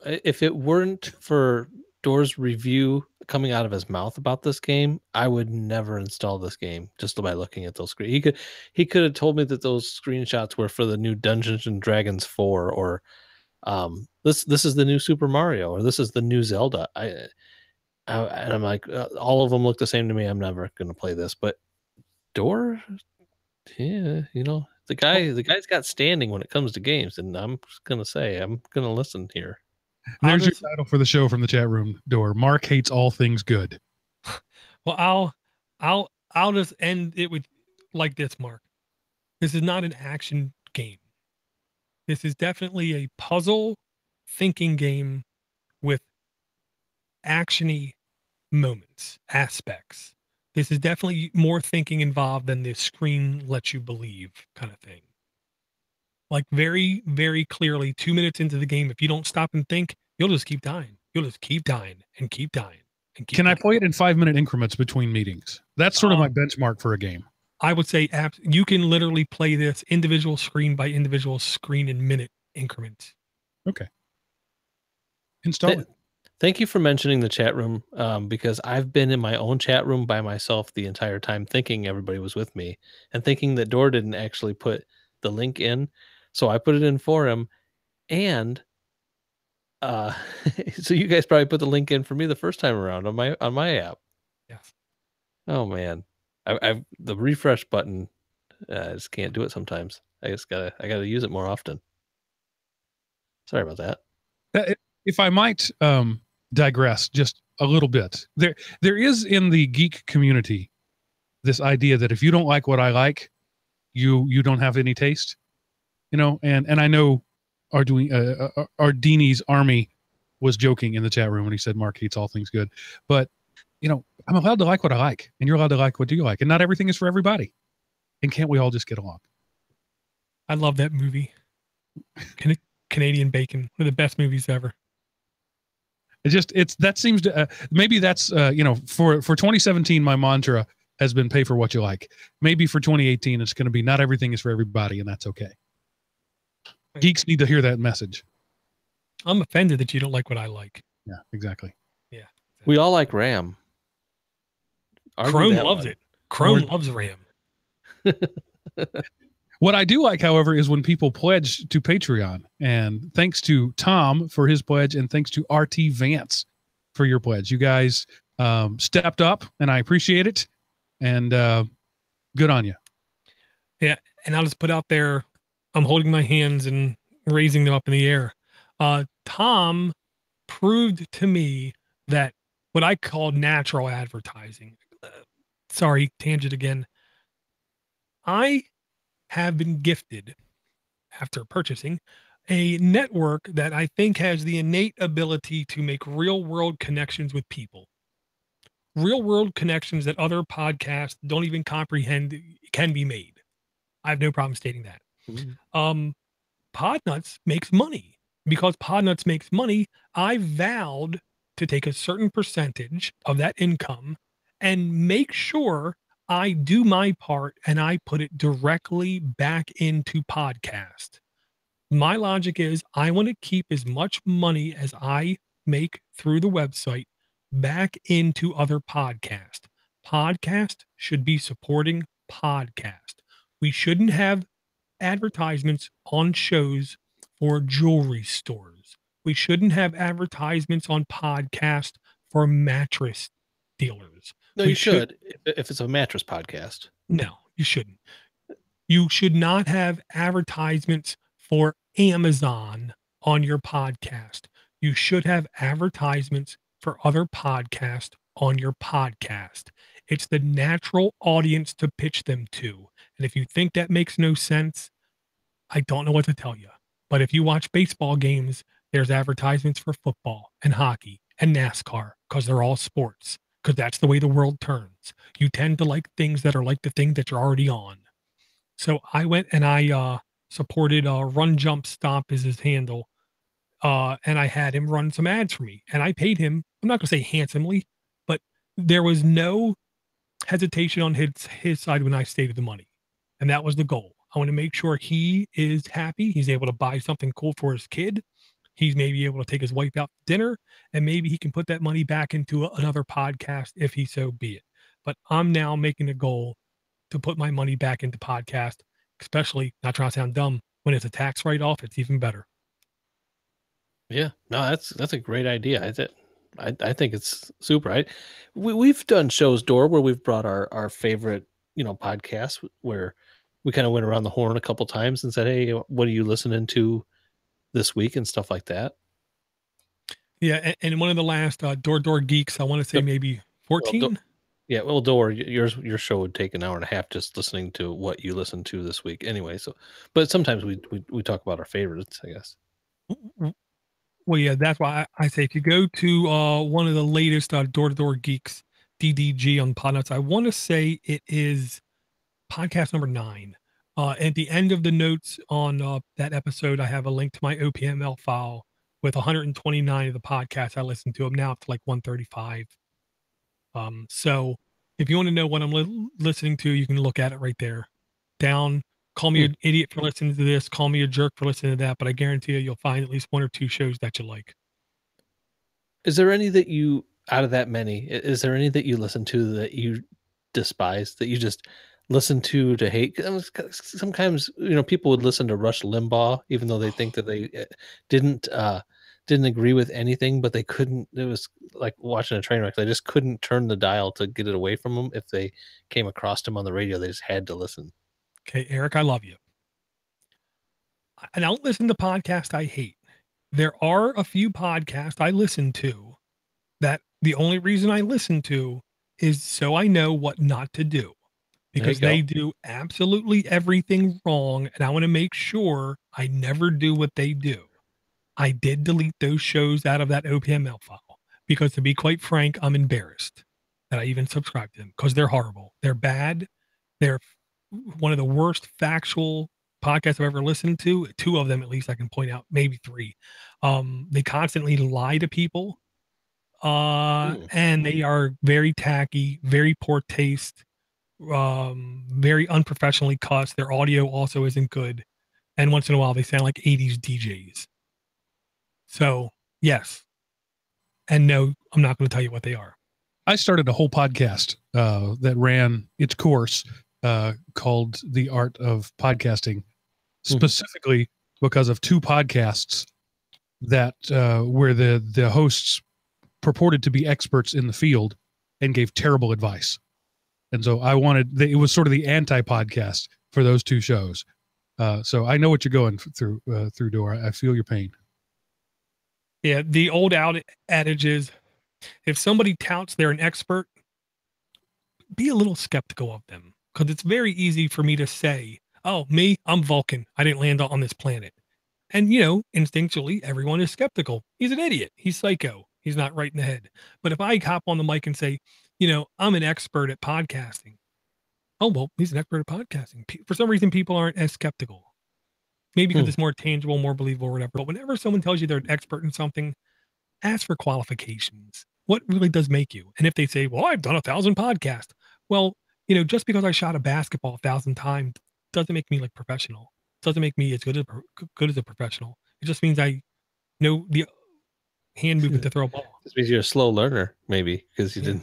if it weren't for Door's review coming out of his mouth about this game, I would never install this game just by looking at those screens. He could have told me that those screenshots were for the new Dungeons and Dragons 4, or this is the new Super Mario, or this is the new Zelda. And I'm like, all of them look the same to me. I'm never going to play this. But Door, yeah, you know, the guy's got standing when it comes to games, and I'm just gonna say I'm gonna listen here. There's your title for the show from the chat room, Door. Mark hates all things good. Well, I'll just end it with like this, Mark. This is not an action game. This is definitely a puzzle thinking game with actiony moments, aspects. This is definitely more thinking involved than the screen lets you believe kind of thing. Like very, very clearly, 2 minutes into the game, if you don't stop and think, you'll just keep dying. You'll just keep dying and keep dying. And keep Can dying. I play it in 5-minute increments between meetings? That's sort of my benchmark for a game. I would say you can literally play this individual screen by individual screen in minute increments. Okay. Install it. Thank you for mentioning the chat room, because I've been in my own chat room by myself the entire time, thinking everybody was with me and thinking that Door didn't actually put the link in. So I put it in for him. And so you guys probably put the link in for me the first time around on my app. Yes. Oh man. I've the refresh button. I just can't do it sometimes. I gotta use it more often. Sorry about that. If I might digress just a little bit, there is in the geek community this idea that if you don't like what I like, you don't have any taste, you know. And I know Ardini's army was joking in the chat room when he said Mark hates all things good, but you know, I'm allowed to like what I like, and you're allowed to like what you like, and not everything is for everybody. And can't we all just get along? I love that movie. Canadian Bacon, one of the best movies ever. That seems to maybe that's you know, for 2017 my mantra has been pay for what you like. Maybe for 2018 it's going to be not everything is for everybody, and that's okay. Geeks need to hear that message. I'm offended that you don't like what I like. Yeah, exactly. Yeah, we all like RAM. Chrome loves it. Chrome loves RAM. What I do like, however, is when people pledge to Patreon. And thanks to Tom for his pledge, and thanks to RT Vance for your pledge. You guys stepped up, and I appreciate it. And good on you. Yeah, and I'll just put out there, I'm holding my hands and raising them up in the air. Tom proved to me that what I call natural advertising. Sorry, tangent again. I have been gifted, after purchasing, a network that I think has the innate ability to make real-world connections with people. Real-world connections that other podcasts don't even comprehend can be made. I have no problem stating that. Mm-hmm. Podnutz makes money. Because Podnutz makes money, I vowed to take a certain percentage of that income and make sure I do my part and I put it directly back into podcast. My logic is I want to keep as much money as I make through the website back into other podcasts. Podcast should be supporting podcast. We shouldn't have advertisements on shows for jewelry stores. We shouldn't have advertisements on podcast for mattress dealers. No, you should if it's a mattress podcast. No, you shouldn't. You should not have advertisements for Amazon on your podcast. You should have advertisements for other podcasts on your podcast. It's the natural audience to pitch them to. And if you think that makes no sense, I don't know what to tell you. But if you watch baseball games, there's advertisements for football and hockey and NASCAR because they're all sports, because that's the way the world turns. You tend to like things that are like the thing that you're already on. So I went and I supported Run Jump Stomp is his handle. And I had him run some ads for me. And I paid him, I'm not gonna say handsomely, but there was no hesitation on his side when I stated the money. And that was the goal. I want to make sure he is happy. He's able to buy something cool for his kid. He's maybe able to take his wife out to dinner, and maybe he can put that money back into another podcast if he so be it. But I'm now making a goal to put my money back into podcast, especially, not trying to sound dumb, when it's a tax write-off, it's even better. Yeah, no, that's a great idea. I think it's super. We've done shows, Door, where we've brought our favorite, podcasts, where we kind of went around the horn a couple times and said, "Hey, what are you listening to this week?" and stuff like that. Yeah, and one of the last DoorToDoorGeeks, I want to say maybe 14. Well, Door, your show would take an hour and a half just listening to what you listened to this week, anyway. So, but sometimes we talk about our favorites, I guess. Well, yeah, that's why I say if you go to one of the latest DoorToDoorGeeks, DDG on Podnutz, I want to say it is podcast number 9. At the end of the notes on that episode, I have a link to my OPML file with 129 of the podcasts I listened to. I'm now up to like 135. So if you want to know what I'm listening to, you can look at it right there. Down. Call me an idiot for listening to this. Call me a jerk for listening to that. But I guarantee you'll find at least 1 or 2 shows that you like. Is there any that you, out of that many, is there any that you listen to that you despise, that you just listen to hate? Sometimes, people would listen to Rush Limbaugh, even though they think that they didn't agree with anything, but they couldn't. It was like watching a train wreck. They just couldn't turn the dial to get it away from them. If they came across him on the radio, they just had to listen. Okay, Eric, I love you. I don't listen to podcasts I hate. There are a few podcasts I listen to that the only reason I listen to is so I know what not to do, because they do absolutely everything wrong. And I want to make sure I never do what they do. I did delete those shows out of that OPML file because, to be quite frank, I'm embarrassed that I even subscribed to them because they're horrible. They're bad. They're one of the worst factual podcasts I've ever listened to. 2 of them, at least, I can point out, maybe 3. They constantly lie to people. And they are very tacky, very poor taste, very unprofessionally cussed. Their audio also isn't good. And once in a while, they sound like 80s DJs. So, yes. And no, I'm not going to tell you what they are. I started a whole podcast that ran its course called The Art of Podcasting, specifically because of 2 podcasts that where the hosts purported to be experts in the field and gave terrible advice. And so it was sort of the anti-podcast for those 2 shows. So I know what you're going through, Dora. I feel your pain. Yeah, the old adage is, if somebody touts they're an expert, be a little skeptical of them, because it's very easy for me to say, "Oh, me, I'm Vulcan. I didn't land on this planet." And, instinctually, everyone is skeptical. He's an idiot. He's psycho. He's not right in the head. But if I hop on the mic and say, I'm an expert at podcasting. Oh, well, he's an expert at podcasting. For some reason, people aren't as skeptical. Maybe because it's more tangible, more believable, or whatever. But whenever someone tells you they're an expert in something, ask for qualifications. What really does make you? And if they say, well, I've done 1,000 podcasts. Well, just because I shot a basketball 1,000 times doesn't make me like professional. Doesn't make me as good as a professional. It just means I know the hand movement to throw a ball. This means you're a slow learner, maybe, because you did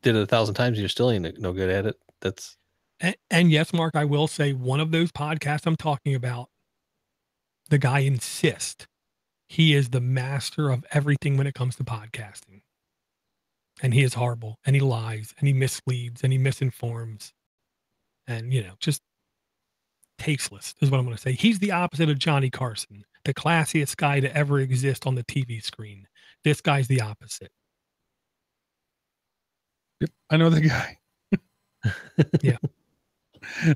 it 1,000 times and you're still no good at it. That's and yes, Mark, I will say one of those podcasts I'm talking about, the guy insists he is the master of everything when it comes to podcasting. And he is horrible, and he lies, and he misleads, and he misinforms. And, just tasteless is what I'm going to say. He's the opposite of Johnny Carson, the classiest guy to ever exist on the TV screen. This guy's the opposite. Yep, I know the guy. Yeah.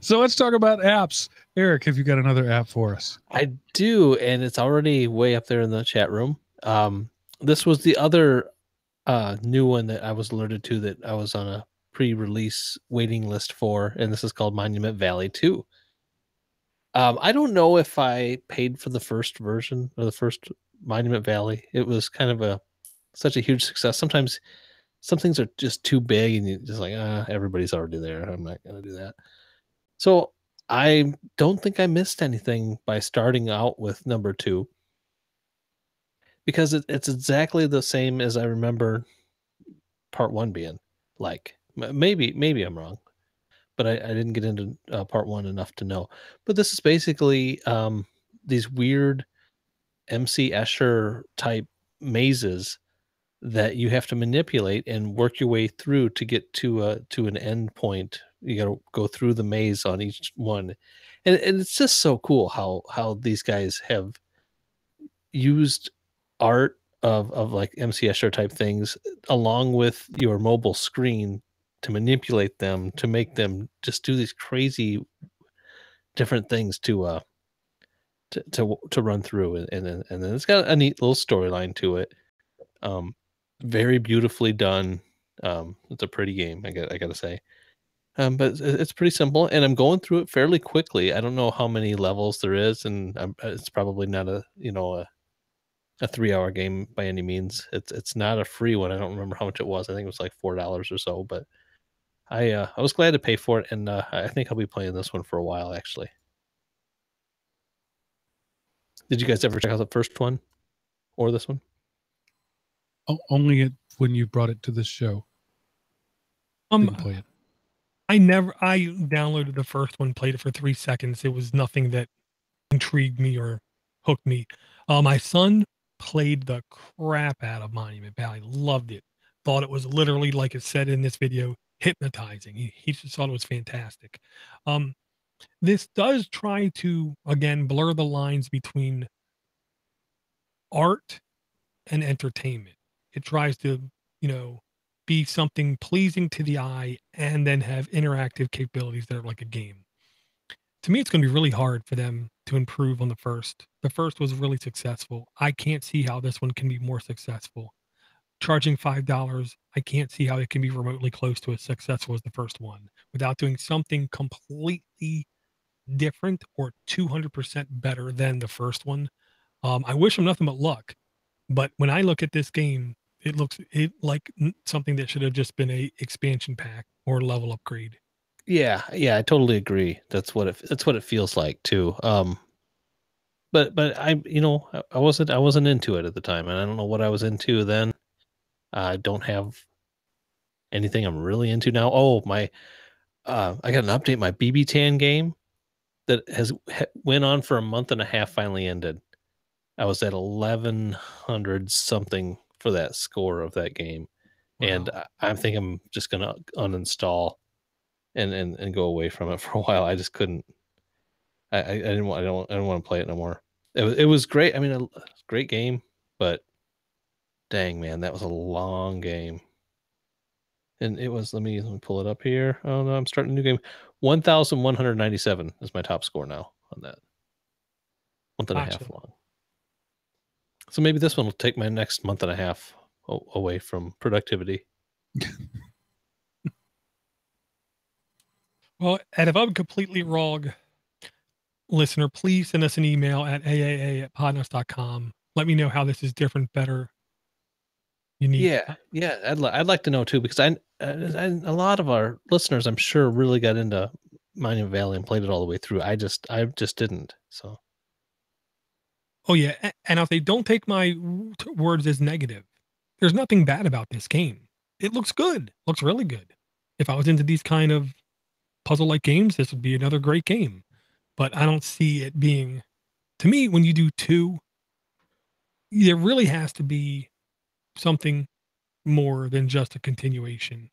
So let's talk about apps. Eric, have you got another app for us? I do, and it's already way up there in the chat room. This was the other new one that I was alerted to that I was on a pre-release waiting list for, and this is called Monument Valley 2. I don't know if I paid for the first version or the first Monument Valley. It was kind of such a huge success. Sometimes some things are just too big and you're just like, everybody's already there. I'm not going to do that. So I don't think I missed anything by starting out with number 2, because it's exactly the same as I remember part 1 being. Like, maybe I'm wrong, but I didn't get into part 1 enough to know. But this is basically these weird MC Escher type mazes that you have to manipulate and work your way through to get to an end point. You got to go through the maze on each one, and it's just so cool how these guys have used art of like MC Escher type things along with your mobile screen to manipulate them, to make them just do these crazy different things to run through, and then it's got a neat little storyline to it. Very beautifully done. It's a pretty game, I gotta say. But it's pretty simple, and I'm going through it fairly quickly. I don't know how many levels there is, and it's probably not a 3-hour game by any means. It's not a free one. I don't remember how much it was. I think it was like $4 or so, but I was glad to pay for it, and I think I'll be playing this one for a while, actually. Did you guys ever check out the first one or this one? Oh, only when you brought it to this show. Didn't play it. I downloaded the first one, played it for 3 seconds. It was nothing that intrigued me or hooked me. My son played the crap out of Monument Valley, loved it, thought it was literally, like it said in this video, hypnotizing. He just thought it was fantastic. This does try to, again, blur the lines between art and entertainment. It tries to, be something pleasing to the eye and then have interactive capabilities that are like a game. To me, it's going to be really hard for them to improve on the first. The first was really successful. I can't see how this one can be more successful. Charging $5, I can't see how it can be remotely close to as successful as the first one without doing something completely different or 200% better than the first one. I wish them nothing but luck, but when I look at this game, it looks like something that should have just been a expansion pack or level upgrade. Yeah, I totally agree. That's what it feels like too. But I wasn't into it at the time, and I don't know what I was into then. I don't have anything I'm really into now. Oh, I got an update. My BB Tan game that went on for a month and a half finally ended. I was at 1100 something for that score of that game. Wow. And I think I'm just gonna uninstall and go away from it for a while. I just couldn't. I don't want to play it no more. It was great. I mean, a great game, but dang man, that was a long game. And it was. Let me pull it up here. Oh no, I'm starting a new game. 1,197 is my top score now on that. Month and a half long. So maybe this one will take my next month and a half away from productivity. Well, and if I'm completely wrong, listener, please send us an email at aaa@podnutz.com. Let me know how this is different, better, unique. Yeah. I'd like to know too, because I a lot of our listeners, I'm sure, really got into Monument Valley and played it all the way through. I just didn't. So. Oh yeah, and if they don't take my words as negative, there's nothing bad about this game. It looks good. Looks really good. If I was into these kind of puzzle-like games, this would be another great game. But I don't see it being, to me, when you do 2, there really has to be something more than just a continuation,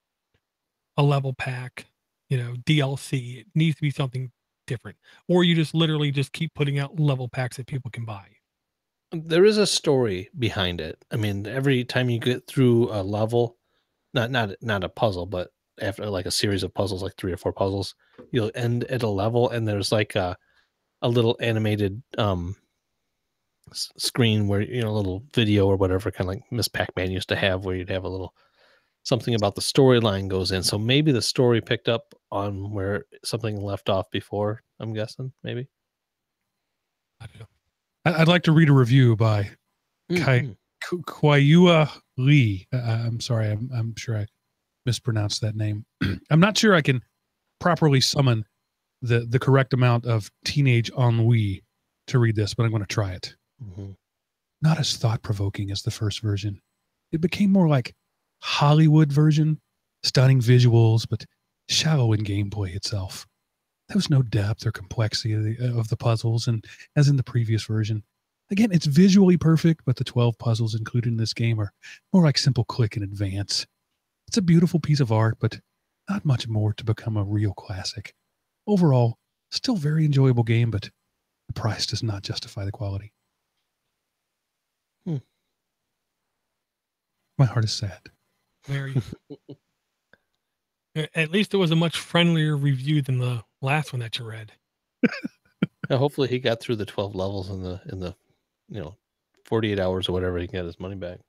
a level pack, DLC. It needs to be something different, or you just literally just keep putting out level packs that people can buy. There is a story behind it. I mean, every time you get through a level, not a puzzle, but after like a series of puzzles, like 3 or 4 puzzles, you'll end at a level, and there's like a little animated screen where, you know, a little video or whatever, kind of like Miss Pac-Man used to have, where you'd have a little something about the storyline goes in. So maybe the story picked up on where something left off before. I'm guessing maybe. I don't know. I'd like to read a review by Kwayua Lee. I'm sorry, I'm sure I mispronounced that name. I'm not sure I can properly summon the correct amount of teenage ennui to read this, but I'm going to try it. Not as thought-provoking as the first version. It became more like Hollywood version, stunning visuals, but shallow in gameplay itself. There was no depth or complexity of the puzzles, and as in the previous version. Again, it's visually perfect, but the 12 puzzles included in this game are more like simple click and advance. It's a beautiful piece of art, but not much more to become a real classic. Overall, still very enjoyable game, but the price does not justify the quality. My heart is sad. Very. At least it was a much friendlier review than the last one that you read. Hopefully he got through the 12 levels in the 48 hours or whatever, he can get his money back.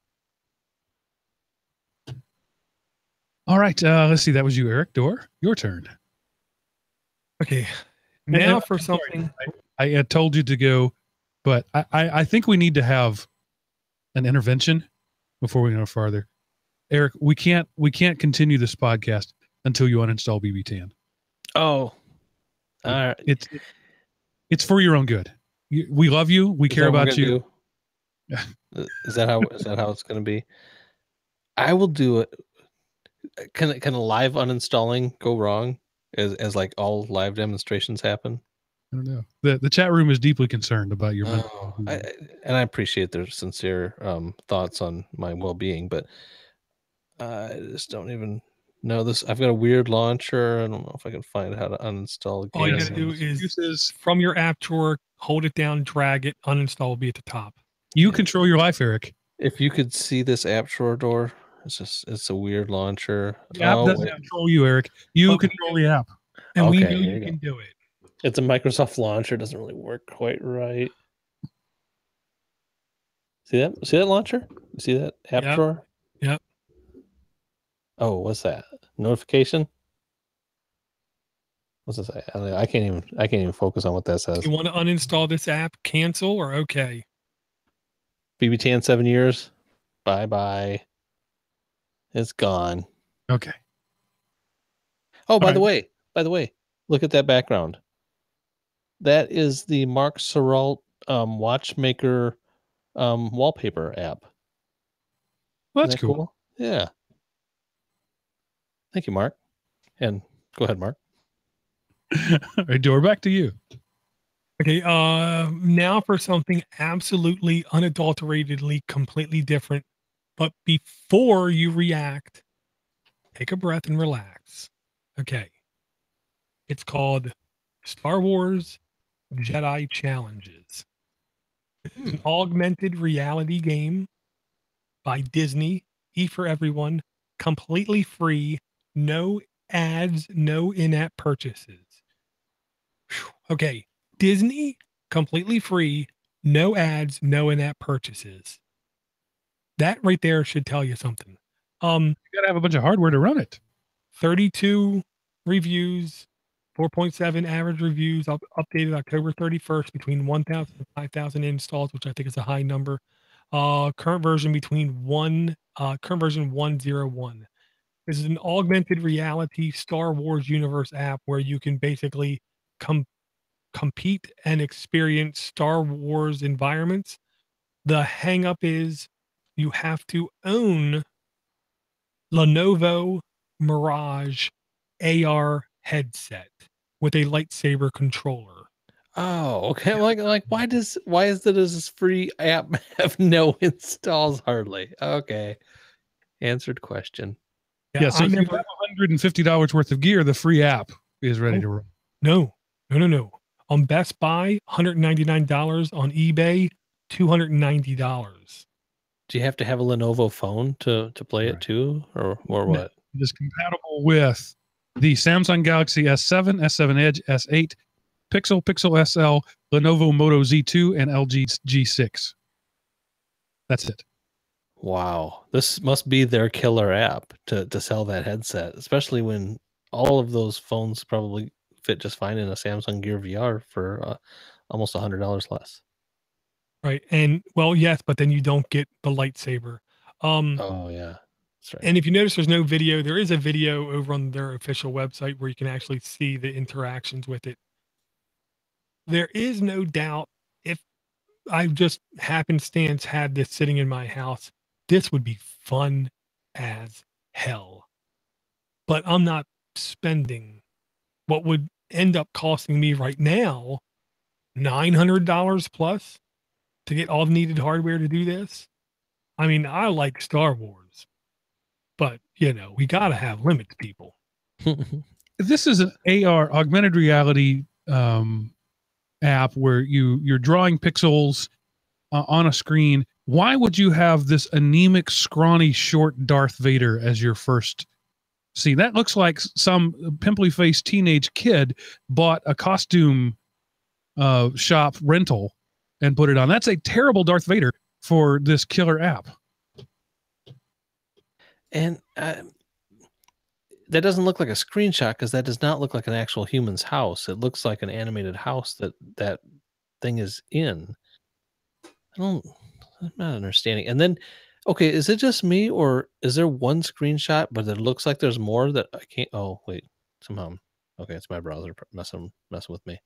All right, let's see. That was you, Eric. Door, your turn. Okay, now for something. I had told you to go, but I think we need to have an intervention before we go farther. Eric, we can't continue this podcast until you uninstall BB10. Oh, all right. It's for your own good. We love you. We care about you. Is that how it's going to be? I will do it. Can a live uninstalling go wrong as like all live demonstrations happen? I don't know. The chat room is deeply concerned about your mental. And I appreciate their sincere thoughts on my well-being, but I just don't even know this. I've got a weird launcher. I don't know if I can find how to uninstall games. All you gotta do is from your app drawer, hold it down, drag it, uninstall will be at the top. You control your life, Eric. If you could see this app drawer door, it's a weird launcher. The app doesn't control you, Eric. You control the app. And we know you can do it. It's a Microsoft launcher. It doesn't really work quite right. See that? See that launcher? You see that app drawer? Yep. Oh, what's that? Notification? What's this? I can't even focus on what that says. You want to uninstall this app, cancel, or okay? BB10 7 years. Bye. It's gone. Okay. Oh, by the way, look at that background. That is the Mark Sorrell watchmaker wallpaper app. Well, that's cool. Yeah. Thank you, Mark. And go ahead, Mark. All right, Door, back to you. Okay, now for something absolutely unadulteratedly completely different. But before you react, take a breath and relax. Okay. It's called Star Wars Jedi Challenges. It's an augmented reality game by Disney, for everyone, completely free, no ads, no in-app purchases. Okay, Disney, completely free, no ads, no in-app purchases. That right there should tell you something. You gotta have a bunch of hardware to run it. 32 reviews, 4.7 average reviews, updated October 31st, between 1,000 and 5,000 installs, which I think is a high number. Current version current version 101. This is an augmented reality Star Wars universe app where you can basically compete and experience Star Wars environments. The hang up is you have to own Lenovo Mirage AR headset with a lightsaber controller. Oh, okay. Like why is this free app have no installs hardly? Okay. Answered question. Yeah, so if you have $150 worth of gear, the free app is ready to run. No. No. On Best Buy, $199. On eBay, $290. Do you have to have a Lenovo phone to play it too, or what? It is compatible with the Samsung Galaxy S7, S7 Edge, S8, Pixel, Pixel SL, Lenovo Moto Z2, and LG G6. That's it. Wow, this must be their killer app to sell that headset, especially when all of those phones probably fit just fine in a Samsung Gear VR for almost $100 less. Right. And well, yes, but then you don't get the lightsaber. Oh yeah, that's right. And if you notice, there's no video. There is a video over on their official website where you can actually see the interactions with it. There is no doubt if I just happenstance had this sitting in my house, this would be fun as hell. But I'm not spending what would end up costing me right now $900 plus to get all the needed hardware to do this. I mean, I like Star Wars, but we got to have limits, people. This is an AR, augmented reality app where you're drawing pixels on a screen. Why would you have this anemic, scrawny, short Darth Vader as your first? See, that looks like some pimply-faced teenage kid bought a costume shop rental and put it on. That's a terrible Darth Vader for this killer app. And that doesn't look like a screenshot because that does not look like an actual human's house. It looks like an animated house that thing is in. I'm not understanding. And then, okay, is it just me or is there one screenshot, but it looks like there's more that I can't? Oh, wait, somehow. Okay, it's my browser messing with me.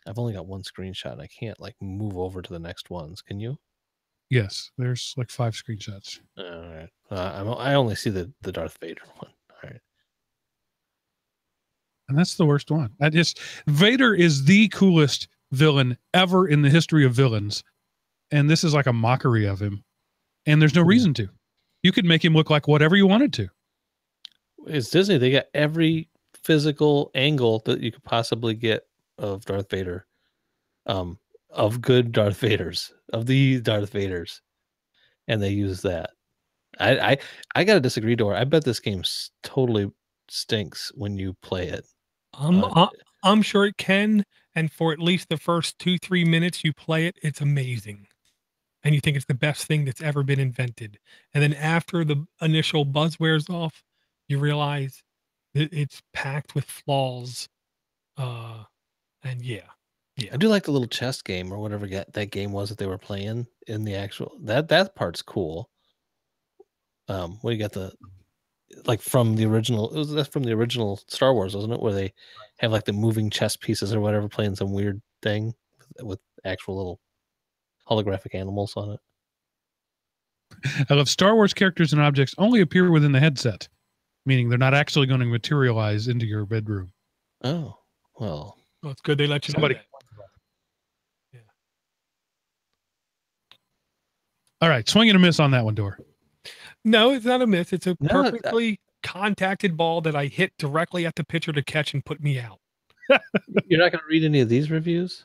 I've only got one screenshot. And I can't like move over to the next ones. Can you? Yes, there's like 5 screenshots. All right. I only see the Darth Vader one. All right. And that's the worst one. Vader is the coolest villain ever in the history of villains. And this is like a mockery of him. And there's no reason to. You could make him look like whatever you wanted to. It's Disney. They got every physical angle that you could possibly get of Darth Vader. Of good Darth Vaders, of these Darth Vaders. And they use that. I gotta disagree, Dora. I bet this game totally stinks when you play it. I'm sure it can, and for at least the first 2-3 minutes you play it, it's amazing, and you think it's the best thing that's ever been invented. And then after the initial buzz wears off, you realize that it's packed with flaws. And yeah. I do like the little chess game or whatever that game was that they were playing in the actual that part's cool. What you got from the original? That's from the original Star Wars, wasn't it? Where they have like the moving chess pieces or whatever, playing some weird thing with actual little holographic animals on it. I love Star Wars characters and objects only appear within the headset, meaning they're not actually going to materialize into your bedroom. Oh, well, it's good they let you know that. Yeah. All right, swing and a miss on that one, Dor. No, it's not a miss. It's a perfectly contacted ball that I hit directly at the pitcher to catch and put me out. You're not going to read any of these reviews?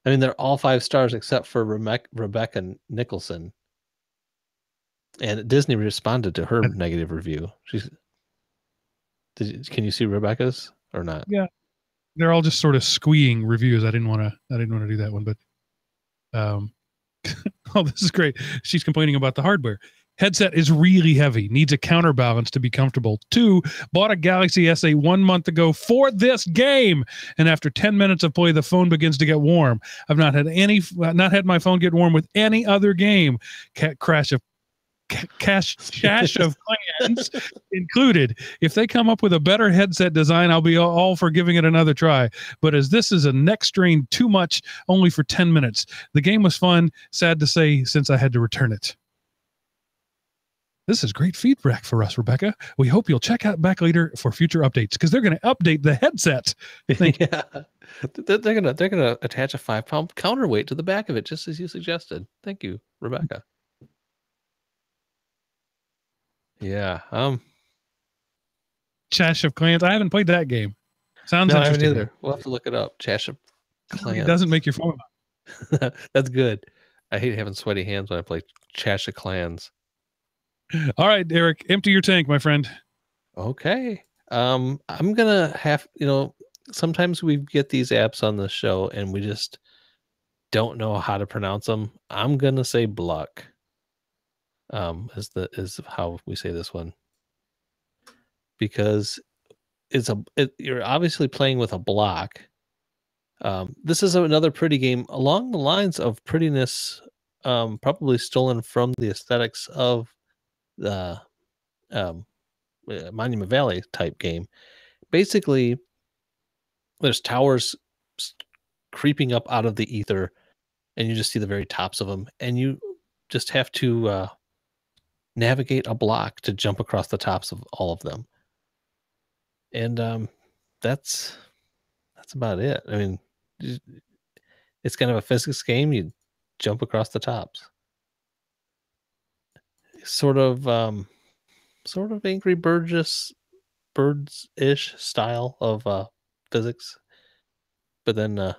I mean, they're all 5 stars except for Rebecca Nicholson. And Disney responded to her negative review. Can you see Rebecca's or not? Yeah, they're all just sort of squeeing reviews. I didn't want to do that one, but oh, this is great. She's complaining about the hardware. Headset is really heavy, needs a counterbalance to be comfortable. 2, bought a Galaxy S8 1 month ago for this game, and after 10 minutes of play, the phone begins to get warm. I've not had my phone get warm with any other game. Cache of Clans included. If they come up with a better headset design, I'll be all for giving it another try. But as this is a neck strain too much, only for 10 minutes. The game was fun, sad to say, since I had to return it. This is great feedback for us, Rebecca. We hope you'll check out back later for future updates because they're going to update the headset. Yeah. They're gonna attach a 5-pound counterweight to the back of it, just as you suggested. Thank you, Rebecca. Yeah. Clash of Clans. I haven't played that game. Sounds No, I haven't interesting. either. We'll have to look it up. Clash of Clans. It doesn't make your phone. That's good. I hate having sweaty hands when I play Clash of Clans. All right, Eric, empty your tank, my friend. Okay. I'm gonna have, sometimes we get these apps on the show and we just don't know how to pronounce them. I'm gonna say BLUK. Is how we say this one. Because you're obviously playing with a block. This is another pretty game along the lines of prettiness, probably stolen from the aesthetics of the Monument Valley type game. Basically, there's towers creeping up out of the ether, and you just see the very tops of them, and you just have to navigate a block to jump across the tops of all of them. And that's about it. I mean, it's kind of a physics game. You jump across the tops. Sort of Angry Birds-ish style of physics, but then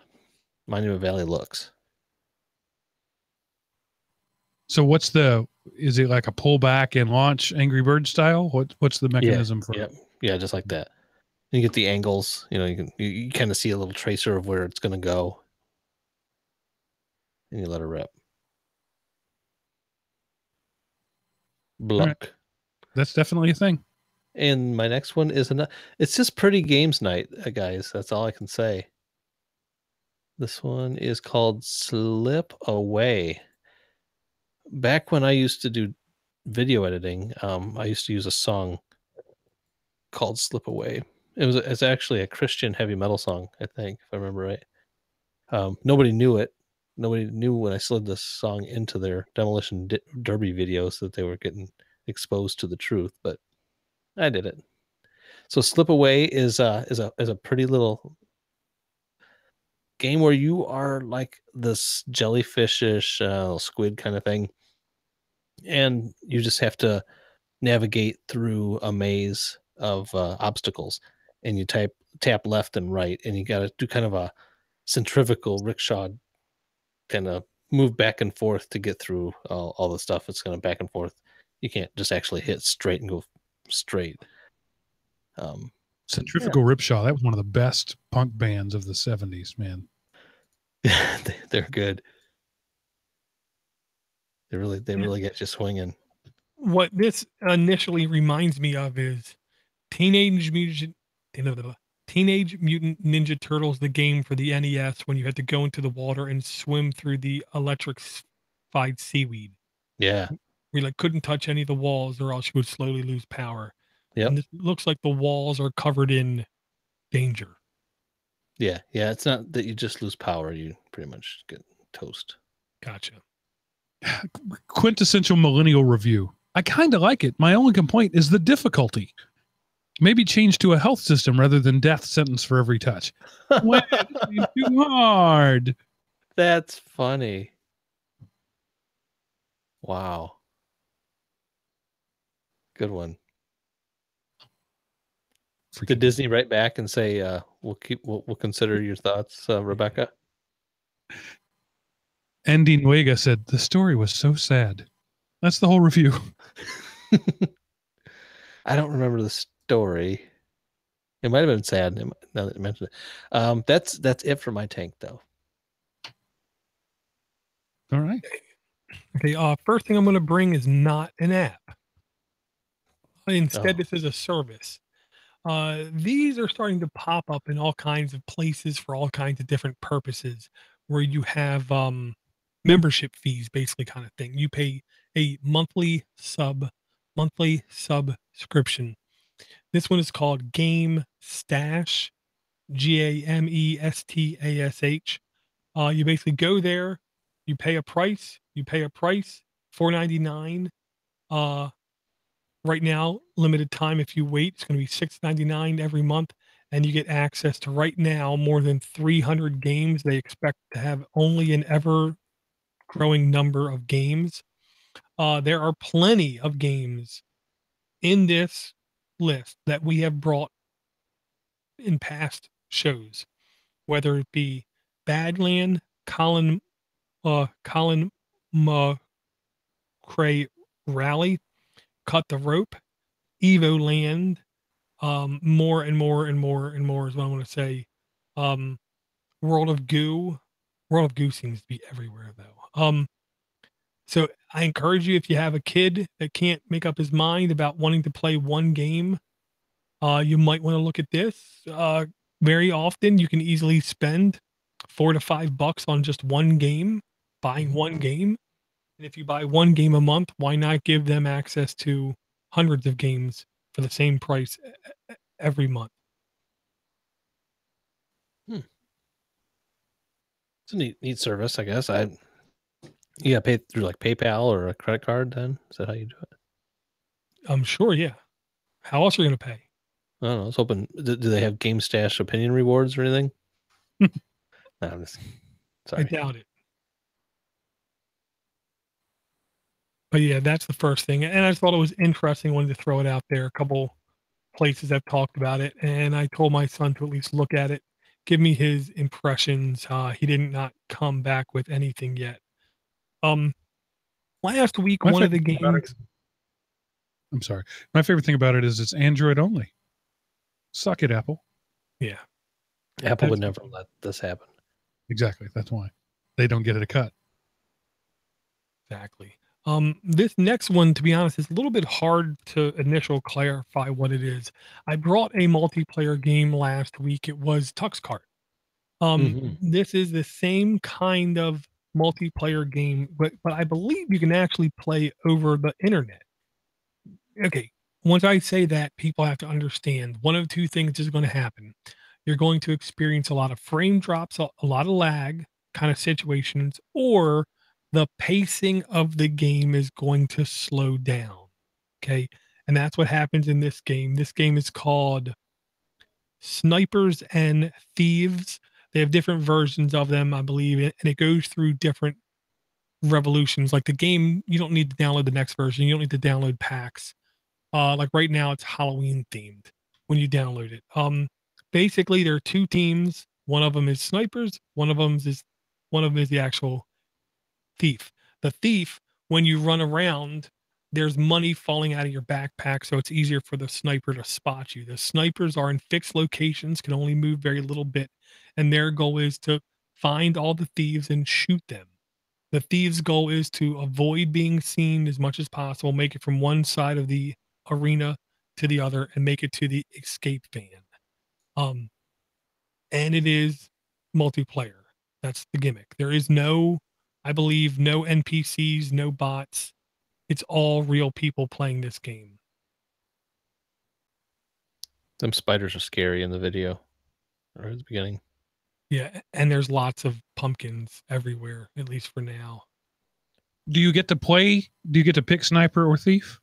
Monument Valley looks. So is it like a pullback and launch Angry Bird style? What's the mechanism for it? Yeah, just like that. You get the angles, you kind of see a little tracer of where it's going to go, and you let it rip. BLUK. Right. That's definitely a thing. And my next one is it's just pretty games night, guys. That's all I can say. This one is called Slip Away. Back when I used to do video editing, I used to use a song called Slip Away. It's actually a Christian heavy metal song, I think, if I remember right. Nobody knew it. Nobody knew when I slid this song into their Demolition Derby videos that they were getting exposed to the truth, but I did it. So Slip Away is a pretty little game where you are like this jellyfishish squid kind of thing, and you just have to navigate through a maze of obstacles, and you tap left and right, and you got to do kind of a centrifugal rickshaw, kind of move back and forth to get through all the stuff. It's going to back and forth. You can't just actually hit straight and go straight. Centrifugal Ripsaw, that was one of the best punk bands of the 70s, man. They're good. They really get you swinging. What this initially reminds me of is Teenage Mutant Ninja Turtles, the game for the NES, when you had to go into the water and swim through the electrified seaweed. Yeah. We couldn't touch any of the walls or else you would slowly lose power. Yeah. And it looks like the walls are covered in danger. Yeah. It's not that you just lose power. You pretty much get toast. Gotcha. Quintessential millennial review. I kind of like it. My only complaint is the difficulty. Maybe change to a health system rather than death sentence for every touch. Well, it's too hard. That's funny. Wow. Good one. Did Disney write back and say, we'll consider your thoughts, Rebecca? Andy Nuega said, the story was so sad. That's the whole review. I don't remember the story. It might have been sad now that you mentioned it. That's it for my tank, though. All right. Okay. First thing I'm going to bring is not an app. Instead, this is a service. These are starting to pop up in all kinds of places for all kinds of different purposes, where you have membership fees, basically, kind of thing. You pay a monthly subscription. This one is called Game Stash, GAMESTASH. You basically go there, you pay a price, $4.99. Right now, limited time. If you wait, it's going to be $6.99 every month, and you get access to right now more than 300 games. They expect to have only an ever growing number of games. There are plenty of games in this list that we have brought in past shows, whether it be Badland, Colin McCray Rally, Cut the Rope, Evo Land, more and more and more and more is what I want to say. Um, World of Goo. World of Goo seems to be everywhere though. So I encourage you, if you have a kid that can't make up his mind about wanting to play one game, you might want to look at this. Very often you can easily spend $4 to $5 on just one game, buying one game. And if you buy one game a month, why not give them access to hundreds of games for the same price every month? It's a neat service, I guess. You got to pay through like PayPal or a credit card then? Is that how you do it? I'm sure, yeah. How else are you going to pay? I don't know. I was hoping, do they have Game Stash opinion rewards or anything? No, I'm just, sorry. I doubt it. But yeah, that's the first thing. And I just thought it was interesting. Wanted to throw it out there. A couple places have talked about it. And I told my son to at least look at it, give me his impressions. He didn't not come back with anything yet. Last week, one of the games. I'm sorry. My favorite thing about it is it's Android only. Suck it, Apple. Yeah. Apple would never let this happen. Exactly. That's why they don't get it a cut. Exactly. This next one, to be honest, is a little bit hard to initial clarify what it is. I brought a multiplayer game last week. It was Tuxcart. This is the same kind of multiplayer game, but I believe you can actually play over the internet. Okay. Once I say that, people have to understand one of two things is going to happen. You're going to experience a lot of frame drops, a lot of lag kind of situations, or the pacing of the game is going to slow down. Okay. And that's what happens in this game. This game is called Snipers and Thieves. They have different versions of them, I believe, and it goes through different revolutions. Like the game, you don't need to download the next version. You don't need to download packs. Like right now, it's Halloween themed when you download it. Basically, there are two teams. One of them is snipers. One of them is the actual thief. The thief, when you run around, there's money falling out of your backpack, so it's easier for the sniper to spot you. The snipers are in fixed locations, can only move very little bit, and their goal is to find all the thieves and shoot them. The thieves' goal is to avoid being seen as much as possible, make it from one side of the arena to the other, and make it to the escape van. And it is multiplayer. That's the gimmick. There is no, I believe, no NPCs, no bots. It's all real people playing this game. Them spiders are scary in the video, or at the beginning. Yeah, and there's lots of pumpkins everywhere, at least for now. Do you get to play? Do you get to pick sniper or thief?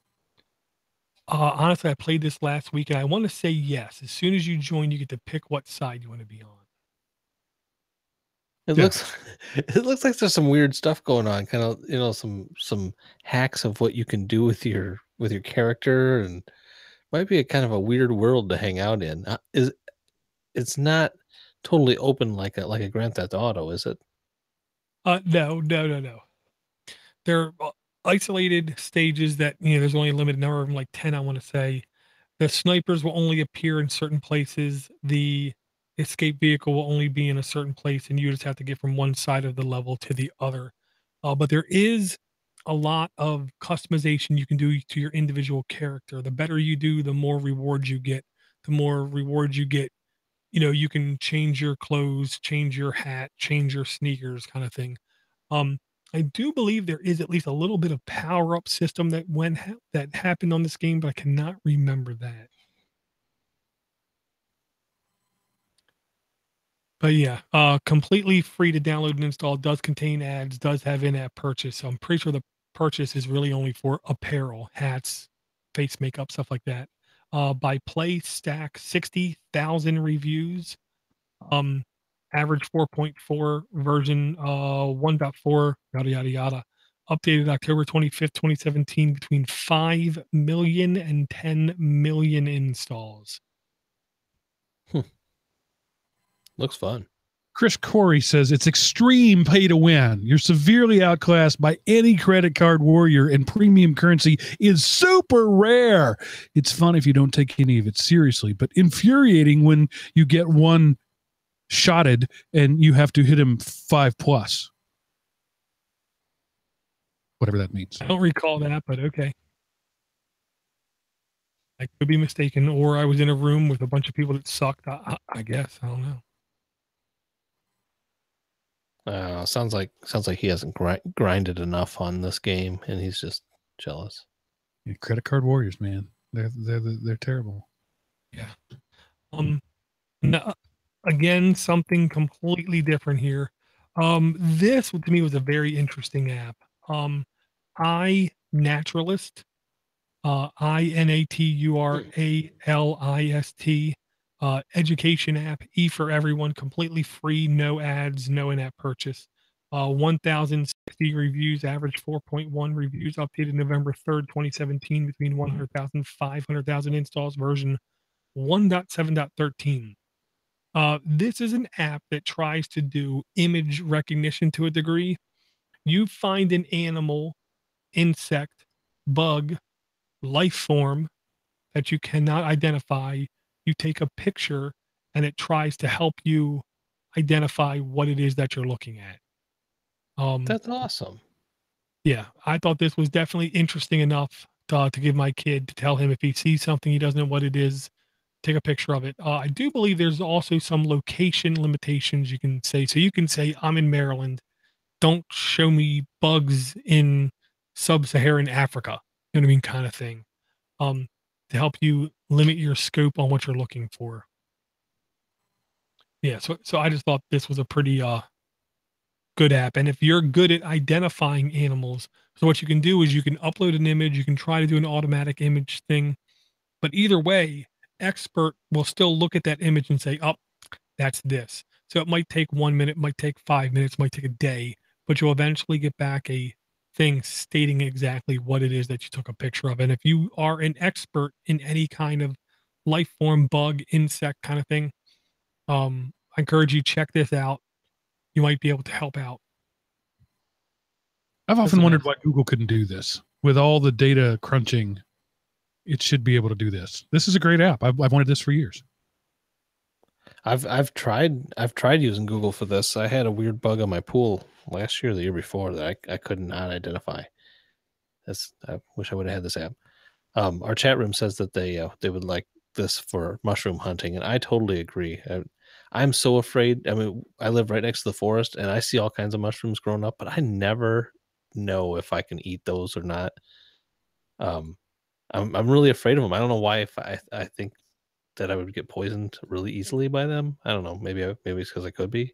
Honestly, I played this last week, and I want to say yes. As soon as you join, you get to pick what side you want to be on. It looks like there's some weird stuff going on. Kind of, some hacks of what you can do with your character, and might be a kind of a weird world to hang out in. It's not totally open like a Grand Theft Auto, is it? No. They're isolated stages that, there's only a limited number of them, like 10, I want to say. The snipers will only appear in certain places. The escape vehicle will only be in a certain place, and you just have to get from one side of the level to the other. But there is a lot of customization you can do to your individual character. The better you do, the more rewards you get. The more rewards you get, you can change your clothes, change your hat, change your sneakers, kind of thing. I do believe there is at least a little bit of power up system that that happened on this game, but I cannot remember that. But yeah, completely free to download and install. Does contain ads. Does have in-app purchase. So I'm pretty sure the purchase is really only for apparel, hats, face makeup, stuff like that. By Play Stack, 60,000 reviews. Average 4.4 version, 1.4, yada, yada, yada. Updated October 25th, 2017, between 5 million and 10 million installs. Looks fun. Chris Corey says it's extreme pay to win. You're severely outclassed by any credit card warrior, and premium currency is super rare. It's fun if you don't take any of it seriously, but infuriating when you get one shotted and you have to hit him 5+. Whatever that means. I don't recall that, but okay. I could be mistaken, or I was in a room with a bunch of people that sucked. I guess. I don't know. Sounds like he hasn't grinded enough on this game, and he's just jealous. Yeah, credit card warriors, man, they're terrible. Yeah. No, again, something completely different here. This to me was a very interesting app. iNaturalist, iNaturalist. Education app, for everyone, completely free, no ads, no in-app purchase. 1,060 reviews, average 4.1 reviews, updated November 3rd, 2017, between 100,000, 500,000 installs, version 1.7.13. This is an app that tries to do image recognition to a degree. You find an animal, insect, bug, life form that you cannot identify. You take a picture and it tries to help you identify what it is that you're looking at. That's awesome. Yeah, I thought this was definitely interesting enough to give my kid, to tell him if he sees something he doesn't know what it is, take a picture of it. I do believe there's also some location limitations you can say. So you can say, I'm in Maryland. Don't show me bugs in sub-Saharan Africa. You know what I mean? Kind of thing. To help you limit your scope on what you're looking for. Yeah, so I just thought this was a pretty good app. And if you're good at identifying animals, so what you can do is you can upload an image, you can try to do an automatic image thing, but either way, expert will still look at that image and say, oh, that's this. So it might take 1 minute, might take 5 minutes, might take a day, but you'll eventually get back a thing stating exactly what it is that you took a picture of. And if you are an expert in any kind of life form, bug, insect kind of thing, I encourage you, check this out. You might be able to help out. I've often wondered why Google couldn't do this. With all the data crunching, it should be able to do this. This is a great app. I've wanted this for years. I've tried using Google for this. I had a weird bug on my pool last year, the year before, that I could not identify. I wish I would have had this app. Our chat room says that they would like this for mushroom hunting, and I totally agree. I'm so afraid. I mean, I live right next to the forest, and I see all kinds of mushrooms growing up, but I never know if I can eat those or not. I'm really afraid of them. I don't know why. If I think that I would get poisoned really easily by them. I don't know. Maybe it's because I could be.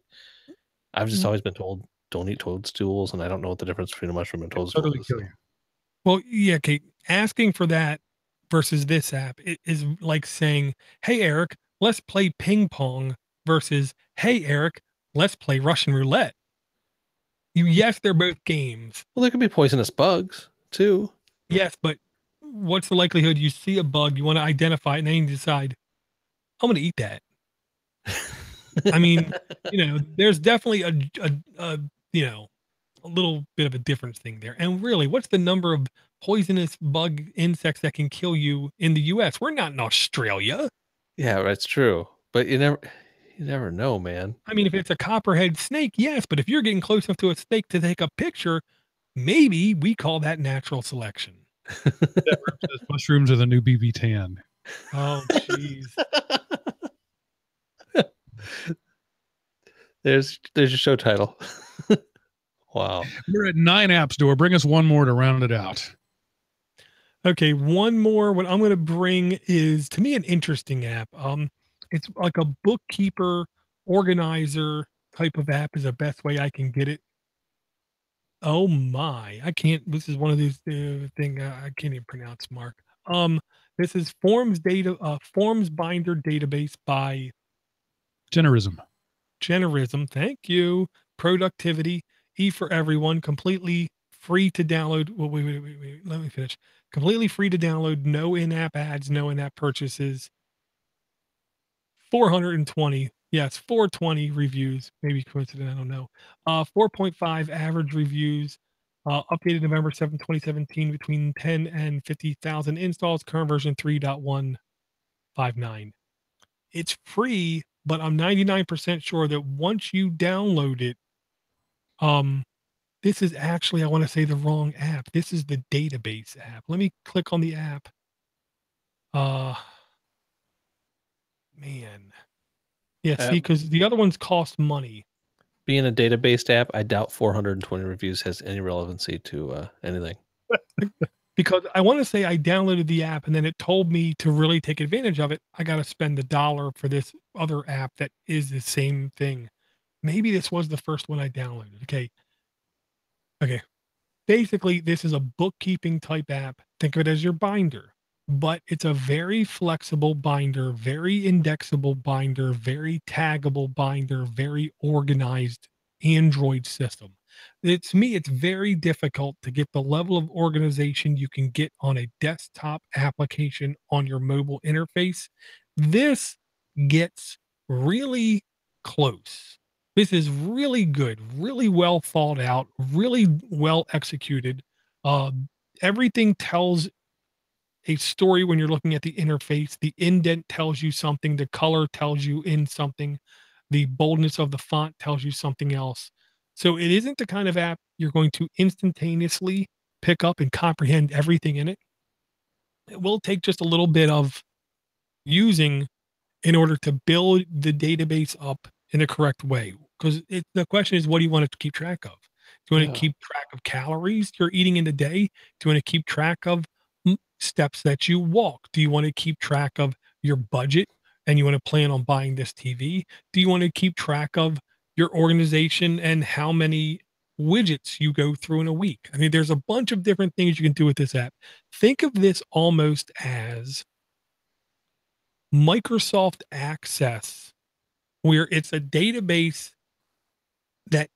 I've just always been told don't eat toadstools, and I don't know what the difference between a mushroom and toadstool Totally is. kill you. Well, yeah, Kate. Asking for that versus this app is like saying, "Hey, Eric, let's play ping pong," versus, "Hey, Eric, let's play Russian roulette." Yes, they're both games. Well, there could be poisonous bugs too. Yes, but what's the likelihood you see a bug, you want to identify it, and then you decide, I'm going to eat that? I mean, there's definitely a little bit of a difference thing there. And really, what's the number of poisonous bug insects that can kill you in the US? We're not in Australia. Yeah, that's true. But you never know, man. I mean, if it's a copperhead snake, yes, but if you're getting close enough to a snake to take a picture, maybe we call that natural selection. Mushrooms are the new BB tan. Oh, jeez. There's your show title. Wow. We're at 9 apps, Door. Bring us one more to round it out. Okay, one more. What I'm going to bring is, to me, an interesting app. It's like a bookkeeper, organizer type of app is the best way I can get it. Oh my, I can't. This is one of these thing I can't even pronounce, Mark. This is Forms Binder Database by Generism. Thank you. Productivity, for everyone, completely free to download. Well, wait. Let me finish. Completely free to download. No in-app ads. No in-app purchases. 420. Yes, 420 reviews. Maybe coincident, I don't know. 4.5 average reviews. Updated November 7, 2017, between 10 and 50,000 installs. Current version 3.159. It's free, but I'm 99% sure that once you download it, this is actually, I want to say the wrong app. This is the database app. Let me click on the app. Man. Yeah, see, because the other ones cost money. Being a database app, I doubt 420 reviews has any relevancy to anything. Because I want to say I downloaded the app and then it told me to really take advantage of it, I got to spend $1 for this other app that is the same thing. Maybe this was the first one I downloaded. Okay. Basically, this is a bookkeeping type app. Think of it as your binder, but it's a very flexible binder, very indexable binder, very taggable binder, very organized Android system. It's me, it's very difficult to get the level of organization you can get on a desktop application on your mobile interface. This gets really close. This is really good, really well thought out, really well executed. Everything tells a story when you're looking at the interface. The indent tells you something, the color tells you in something, the boldness of the font tells you something else. So it isn't the kind of app you're going to instantaneously pick up and comprehend everything in it. It will take just a little bit of using in order to build the database up in a correct way. Because the question is, what do you want to keep track of? Do you want to keep track of calories you're eating in the day? Do you want to keep track of steps that you walk? Do you want to keep track of your budget and you want to plan on buying this TV? Do you want to keep track of your organization and how many widgets you go through in a week? I mean, there's a bunch of different things you can do with this app. Think of this almost as Microsoft Access, where it's a database that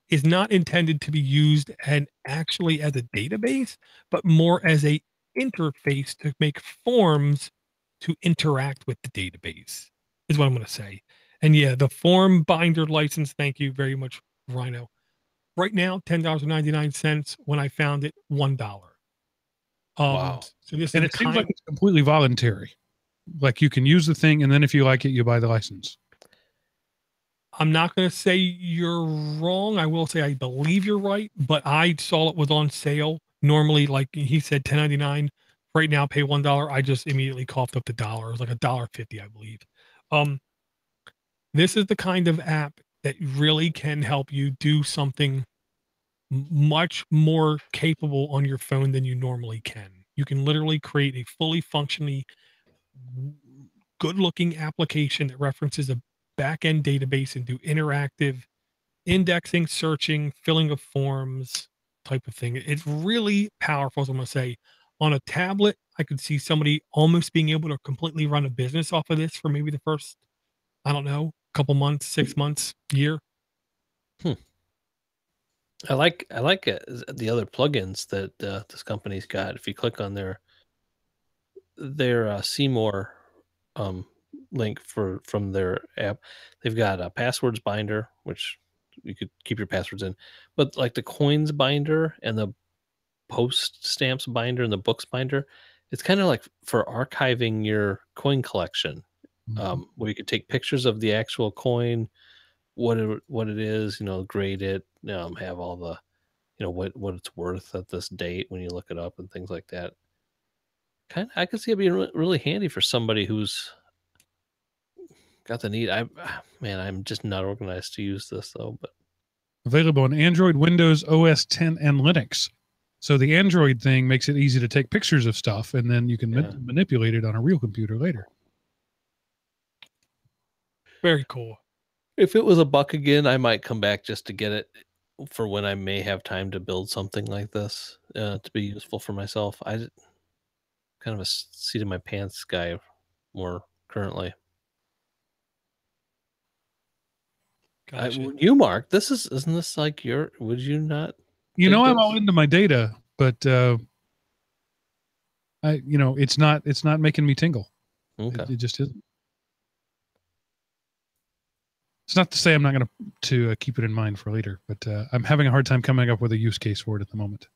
is not intended to be used and actually as a database, but more as a interface to make forms to interact with the database, is what I'm going to say. And yeah, the form binder license, thank you very much, Rhino. Right now, $10.99. When I found it, $1. Wow. So this and it seems like it's completely voluntary. Like you can use the thing, and then if you like it, you buy the license. I'm not going to say you're wrong. I will say I believe you're right, but I saw it was on sale. Normally, like he said, $10.99. Right now, pay $1. I just immediately coughed up the dollar. It was like $1.50, I believe. This is the kind of app that really can help you do something much more capable on your phone than you normally can. You can literally create a fully functioning, good-looking application that references a back-end database and do interactive indexing, searching, filling of forms type of thing. It's really powerful, as I'm going to say. On a tablet, I could see somebody almost being able to completely run a business off of this for maybe the first, I don't know, couple months, 6 months, year. I like the other plugins that this company's got. If you click on their Seymour link from their app, they've got a passwords binder, which you could keep your passwords in, but like the coins binder and the post stamps binder and the books binder, it's kind of like for archiving your coin collection, where you could take pictures of the actual coin, what it is, grade it, have all the, what it's worth at this date when you look it up and things like that. I could see it being really handy for somebody who's got the need. I'm just not organized to use this though. But available on Android, Windows, OS 10, and Linux. So the Android thing makes it easy to take pictures of stuff, and then you can manipulate it on a real computer later. Very cool. If it was $1 again, I might come back just to get it for when I may have time to build something like this to be useful for myself. I kind of a seat in my pants guy more currently. Gotcha. You, Mark, isn't this like would you not? I'm all into my data, but it's not making me tingle. Okay. It just isn't. It's not to say I'm not going to keep it in mind for later, but I'm having a hard time coming up with a use case for it at the moment.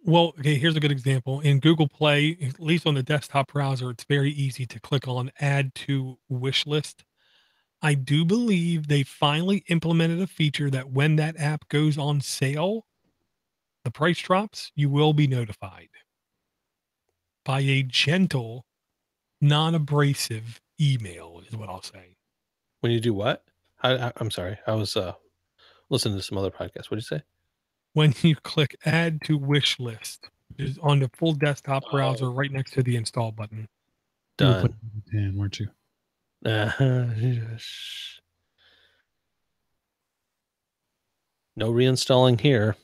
Well, okay, here's a good example. In Google Play, at least on the desktop browser, it's very easy to click on Add to Wish List. I do believe they finally implemented a feature that when that app goes on sale, the price drops, you will be notified by a gentle, non-abrasive email is what I'll say. When you do what? I'm sorry. I was listening to some other podcast. What did you say? When you click Add to Wish List, is on the full desktop browser right next to the install button. Done. You were weren't you? Yes. No reinstalling here.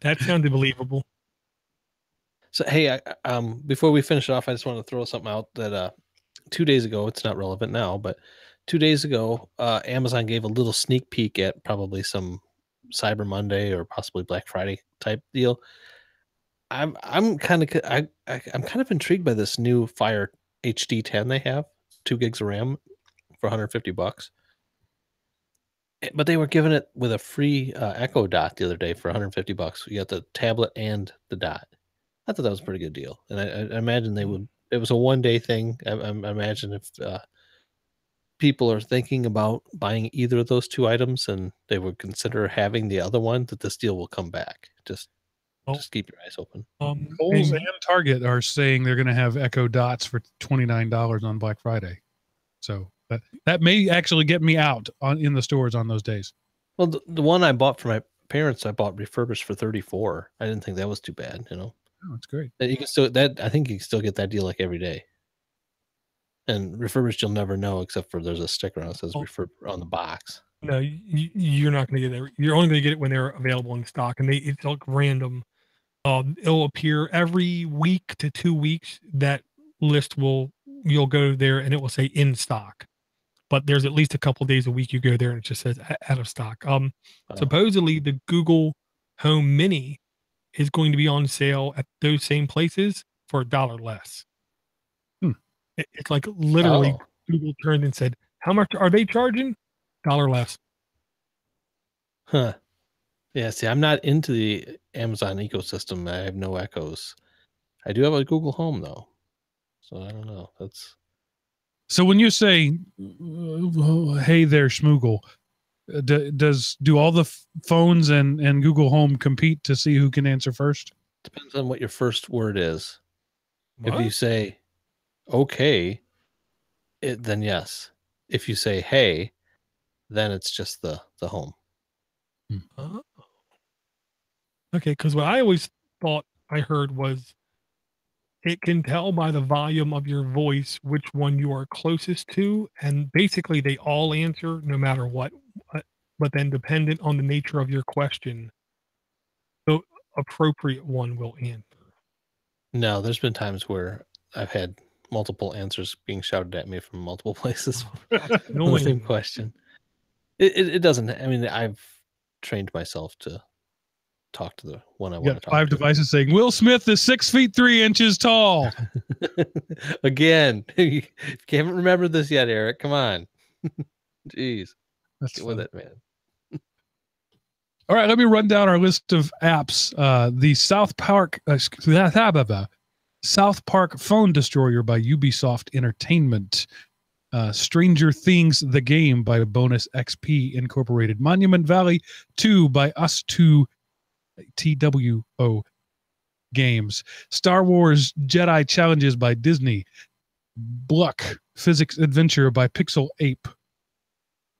That sounded believable. So hey, before we finish it off, I just want to throw something out that 2 days ago, it's not relevant now, but 2 days ago, Amazon gave a little sneak peek at probably some Cyber Monday or possibly Black Friday type deal. I'm kind of intrigued by this new Fire HD 10 they have, 2 gigs of RAM for $150. But they were giving it with a free Echo Dot the other day for $150. You got the tablet and the dot. I thought that was a pretty good deal, and I imagine they would. It was a 1-day thing. I imagine if people are thinking about buying either of those 2 items, and they would consider having the other one, that this deal will come back. Just keep your eyes open. Kohl's and Target are saying they're going to have Echo Dots for $29 on Black Friday. So that may actually get me out in the stores on those days. Well, the one I bought for my parents, I bought refurbished for $34. I didn't think that was too bad, you know. Oh, that's great. You can still I think you can still get that deal like every day. And refurbished, you'll never know except for there's a sticker on it that says refurb on the box. No, you're not going to get it. You're only going to get it when they're available in stock, and it's like random. It'll appear every week to 2 weeks. That list you'll go there and it will say in stock. But there's at least a couple days a week you go there and it just says out of stock. Supposedly the Google Home Mini is going to be on sale at those same places for $1 less. It's like literally Google turned and said, how much are they charging? $1 less. Huh. Yeah, see, I'm not into the Amazon ecosystem. I have no Echoes. I do have a Google Home though. So I don't know. So when you say, hey there, Schmoogle, do all the phones and Google Home compete to see who can answer first? Depends on what your first word is. What? If you say, okay, then yes. If you say, hey, then it's just the home. Oh. Okay, because what I always thought I heard was it can tell by the volume of your voice which one you are closest to, and basically they all answer no matter what. But then, dependent on the nature of your question, the appropriate one will answer. No, there's been times where I've had multiple answers being shouted at me from multiple places on the same question. It doesn't. I mean, I've trained myself to talk to the one I want to talk to. 5 devices saying Will Smith is 6 feet 3 inches tall. Again, you haven't remembered this yet, Eric. Come on. Jeez. Get with it, man. All right, let me run down our list of apps. The South Park Phone Destroyer by Ubisoft Entertainment. Stranger Things The Game by Bonus XP Incorporated. Monument Valley 2 by Us2 TWO Games. Star Wars Jedi Challenges by Disney. BLUK Physics Adventure by Pixel Ape.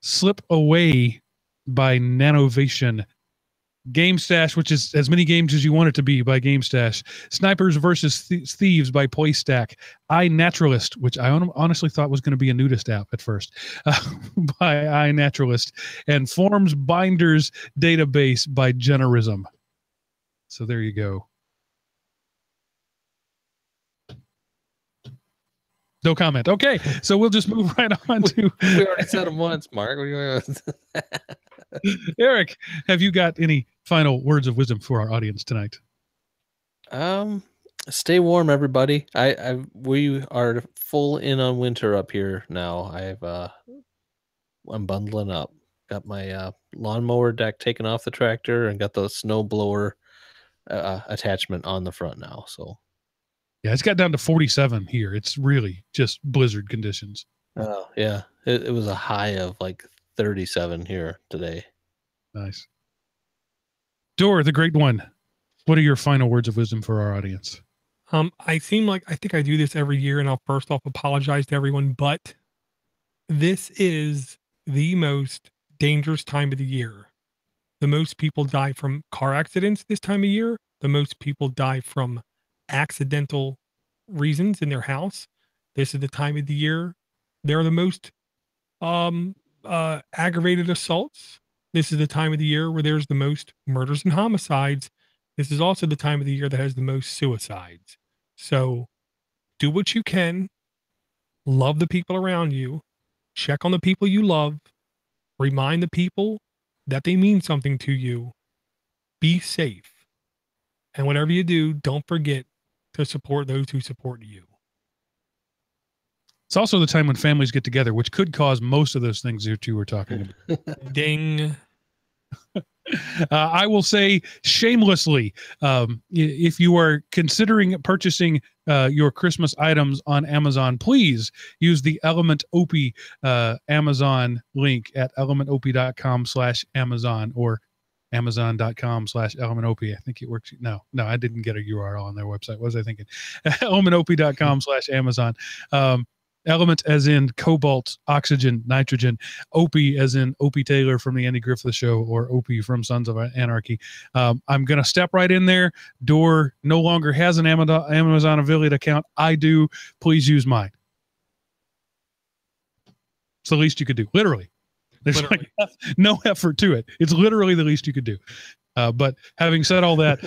Slip Away by Nanovation. Game Stash, which is as many games as you want it to be, by Game Stash. Snipers versus Thieves by PlayStack. iNaturalist, which I honestly thought was going to be a nudist app at first, by iNaturalist. And Forms Binders Database by Generism. So there you go. No comment. Okay, so we'll just move right on to... We already said them once, Mark. Eric, have you got any final words of wisdom for our audience tonight? Stay warm, everybody. We are full in on winter up here now. I'm bundling up. Got my lawnmower deck taken off the tractor and got the snow blower attachment on the front now. So yeah, it's got down to 47 here. It's really just blizzard conditions. oh yeah, it was a high of like 37 here today. Nice. Dor, the great one. What are your final words of wisdom for our audience? I think I do this every year, and I'll first off apologize to everyone, but this is the most dangerous time of the year. The most people die from car accidents this time of year. The most people die from accidental reasons in their house. This is the time of the year. They're the most aggravated assaults. This is the time of the year where there's the most murders and homicides. This is also the time of the year that has the most suicides. So do what you can. Love the people around you. Check on the people you love. Remind the people that they mean something to you. Be safe. And whatever you do, don't forget to support those who support you. It's also the time when families get together, which could cause most of those things that you were talking about. Ding. I will say shamelessly, if you are considering purchasing your Christmas items on Amazon, please use the Element Opie Amazon link at elementopie.com/Amazon or Amazon.com/elementopie. I think it works. No, I didn't get a URL on their website. What was I thinking? elementopie.com/Amazon. Element as in cobalt, oxygen, nitrogen. Opie as in Opie Taylor from the Andy Griffith Show, or Opie from Sons of Anarchy. I'm going to step right in there. Dor no longer has an Amazon affiliate account. I do. Please use mine. It's the least you could do. Literally. There's like no effort to it. It's literally the least you could do. But having said all that,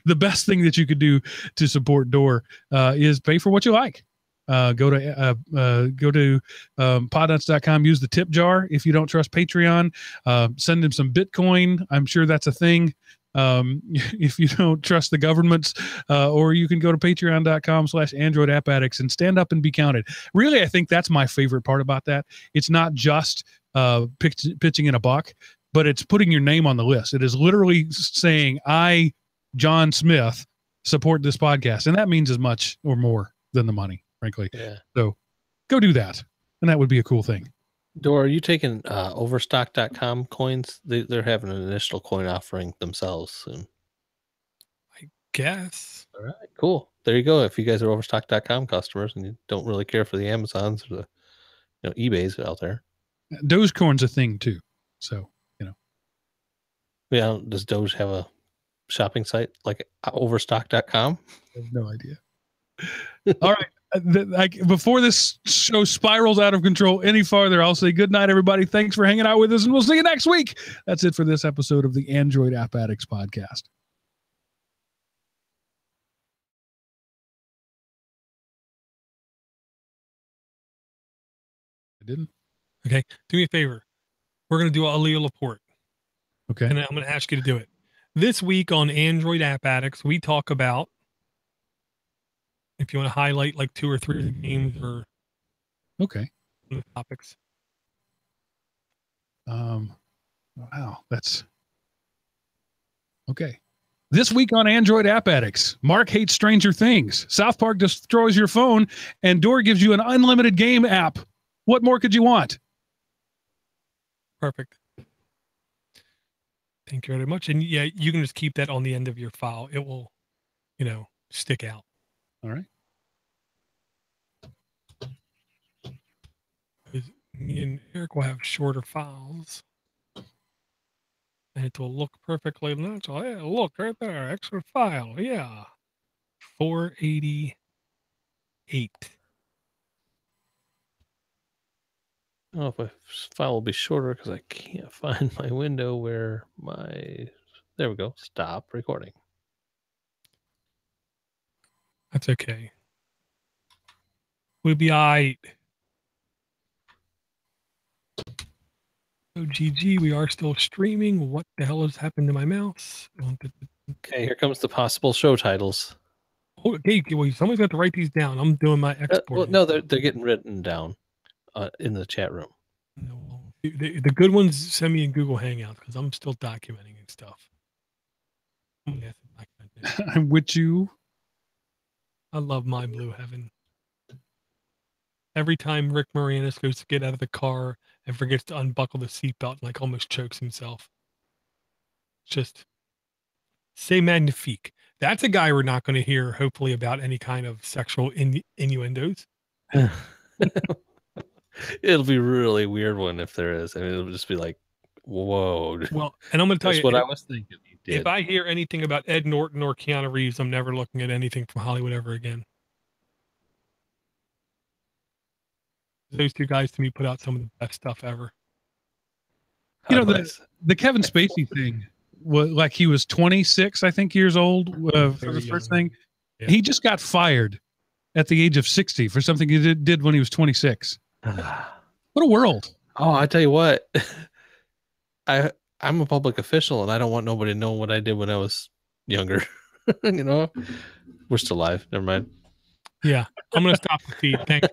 the best thing that you could do to support Dor is pay for what you like. Go to podnutz.com, use the tip jar. If you don't trust Patreon, send him some Bitcoin. I'm sure that's a thing. If you don't trust the governments, or you can go to patreon.com/Android App Addicts and stand up and be counted. Really, I think that's my favorite part about that. It's not just pitching in a buck, but it's putting your name on the list. It is literally saying, I, John Smith, support this podcast. And that means as much or more than the money, frankly. Yeah. So go do that. And that would be a cool thing. Dor, are you taking overstock.com coins? They're having an initial coin offering themselves soon. I guess. All right, cool. There you go. If you guys are overstock.com customers and you don't really care for the Amazons or the eBays out there. Dogecoin's a thing too. So, Yeah, does Doge have a shopping site like overstock.com? I have no idea. All right. Before this show spirals out of control any farther, I'll say good night, everybody. Thanks for hanging out with us, and we'll see you next week. That's it for this episode of the Android App Addicts podcast. I didn't. Okay. Do me a favor. We're going to do a Leo Laporte. Okay. And I'm going to ask you to do it. This week on Android App Addicts, we talk about, if you want to highlight like 2 or 3 of the games or the topics. Wow, that's okay. This week on Android App Addicts, Mark hates Stranger Things, South Park destroys your phone, and Dor gives you an unlimited game app. What more could you want? Perfect. Thank you very much. And yeah, you can just keep that on the end of your file. It will, stick out. All right. Me and Eric will have shorter files. And it will look perfectly natural. Yeah, look right there. Extra file. Yeah. 488. I don't know if my file will be shorter because I can't find my window where there we go. Stop recording. That's okay. We'll be all right. So GG, we are still streaming. What the hell has happened to my mouse? Okay, here comes the possible show titles. Okay, well, somebody's got to write these down. I'm doing my export. Well, no, they're getting written down in the chat room. No, the good ones send me in Google Hangouts because I'm still documenting and stuff. I'm with you. I love my blue heaven. Every time Rick Moranis goes to get out of the car and forgets to unbuckle the seatbelt and like almost chokes himself. Just c'est magnifique. That's a guy we're not going to hear, hopefully, about any kind of sexual innuendos. It'll be really weird one if there is. I mean, it'll just be like, whoa. Well, and I'm going to tell you, what I was thinking. If I hear anything about Ed Norton or Keanu Reeves, I'm never looking at anything from Hollywood ever again. Those two guys to me put out some of the best stuff ever. You know, the Kevin Spacey thing was like he was 26, I think, years old for the first thing. Yeah. He just got fired at the age of 60 for something he did when he was 26. What a world. Oh, I tell you what, I'm a public official and I don't want nobody to know what I did when I was younger. You know, we're still alive. Never mind. Yeah, I'm going to stop the feed. Thanks.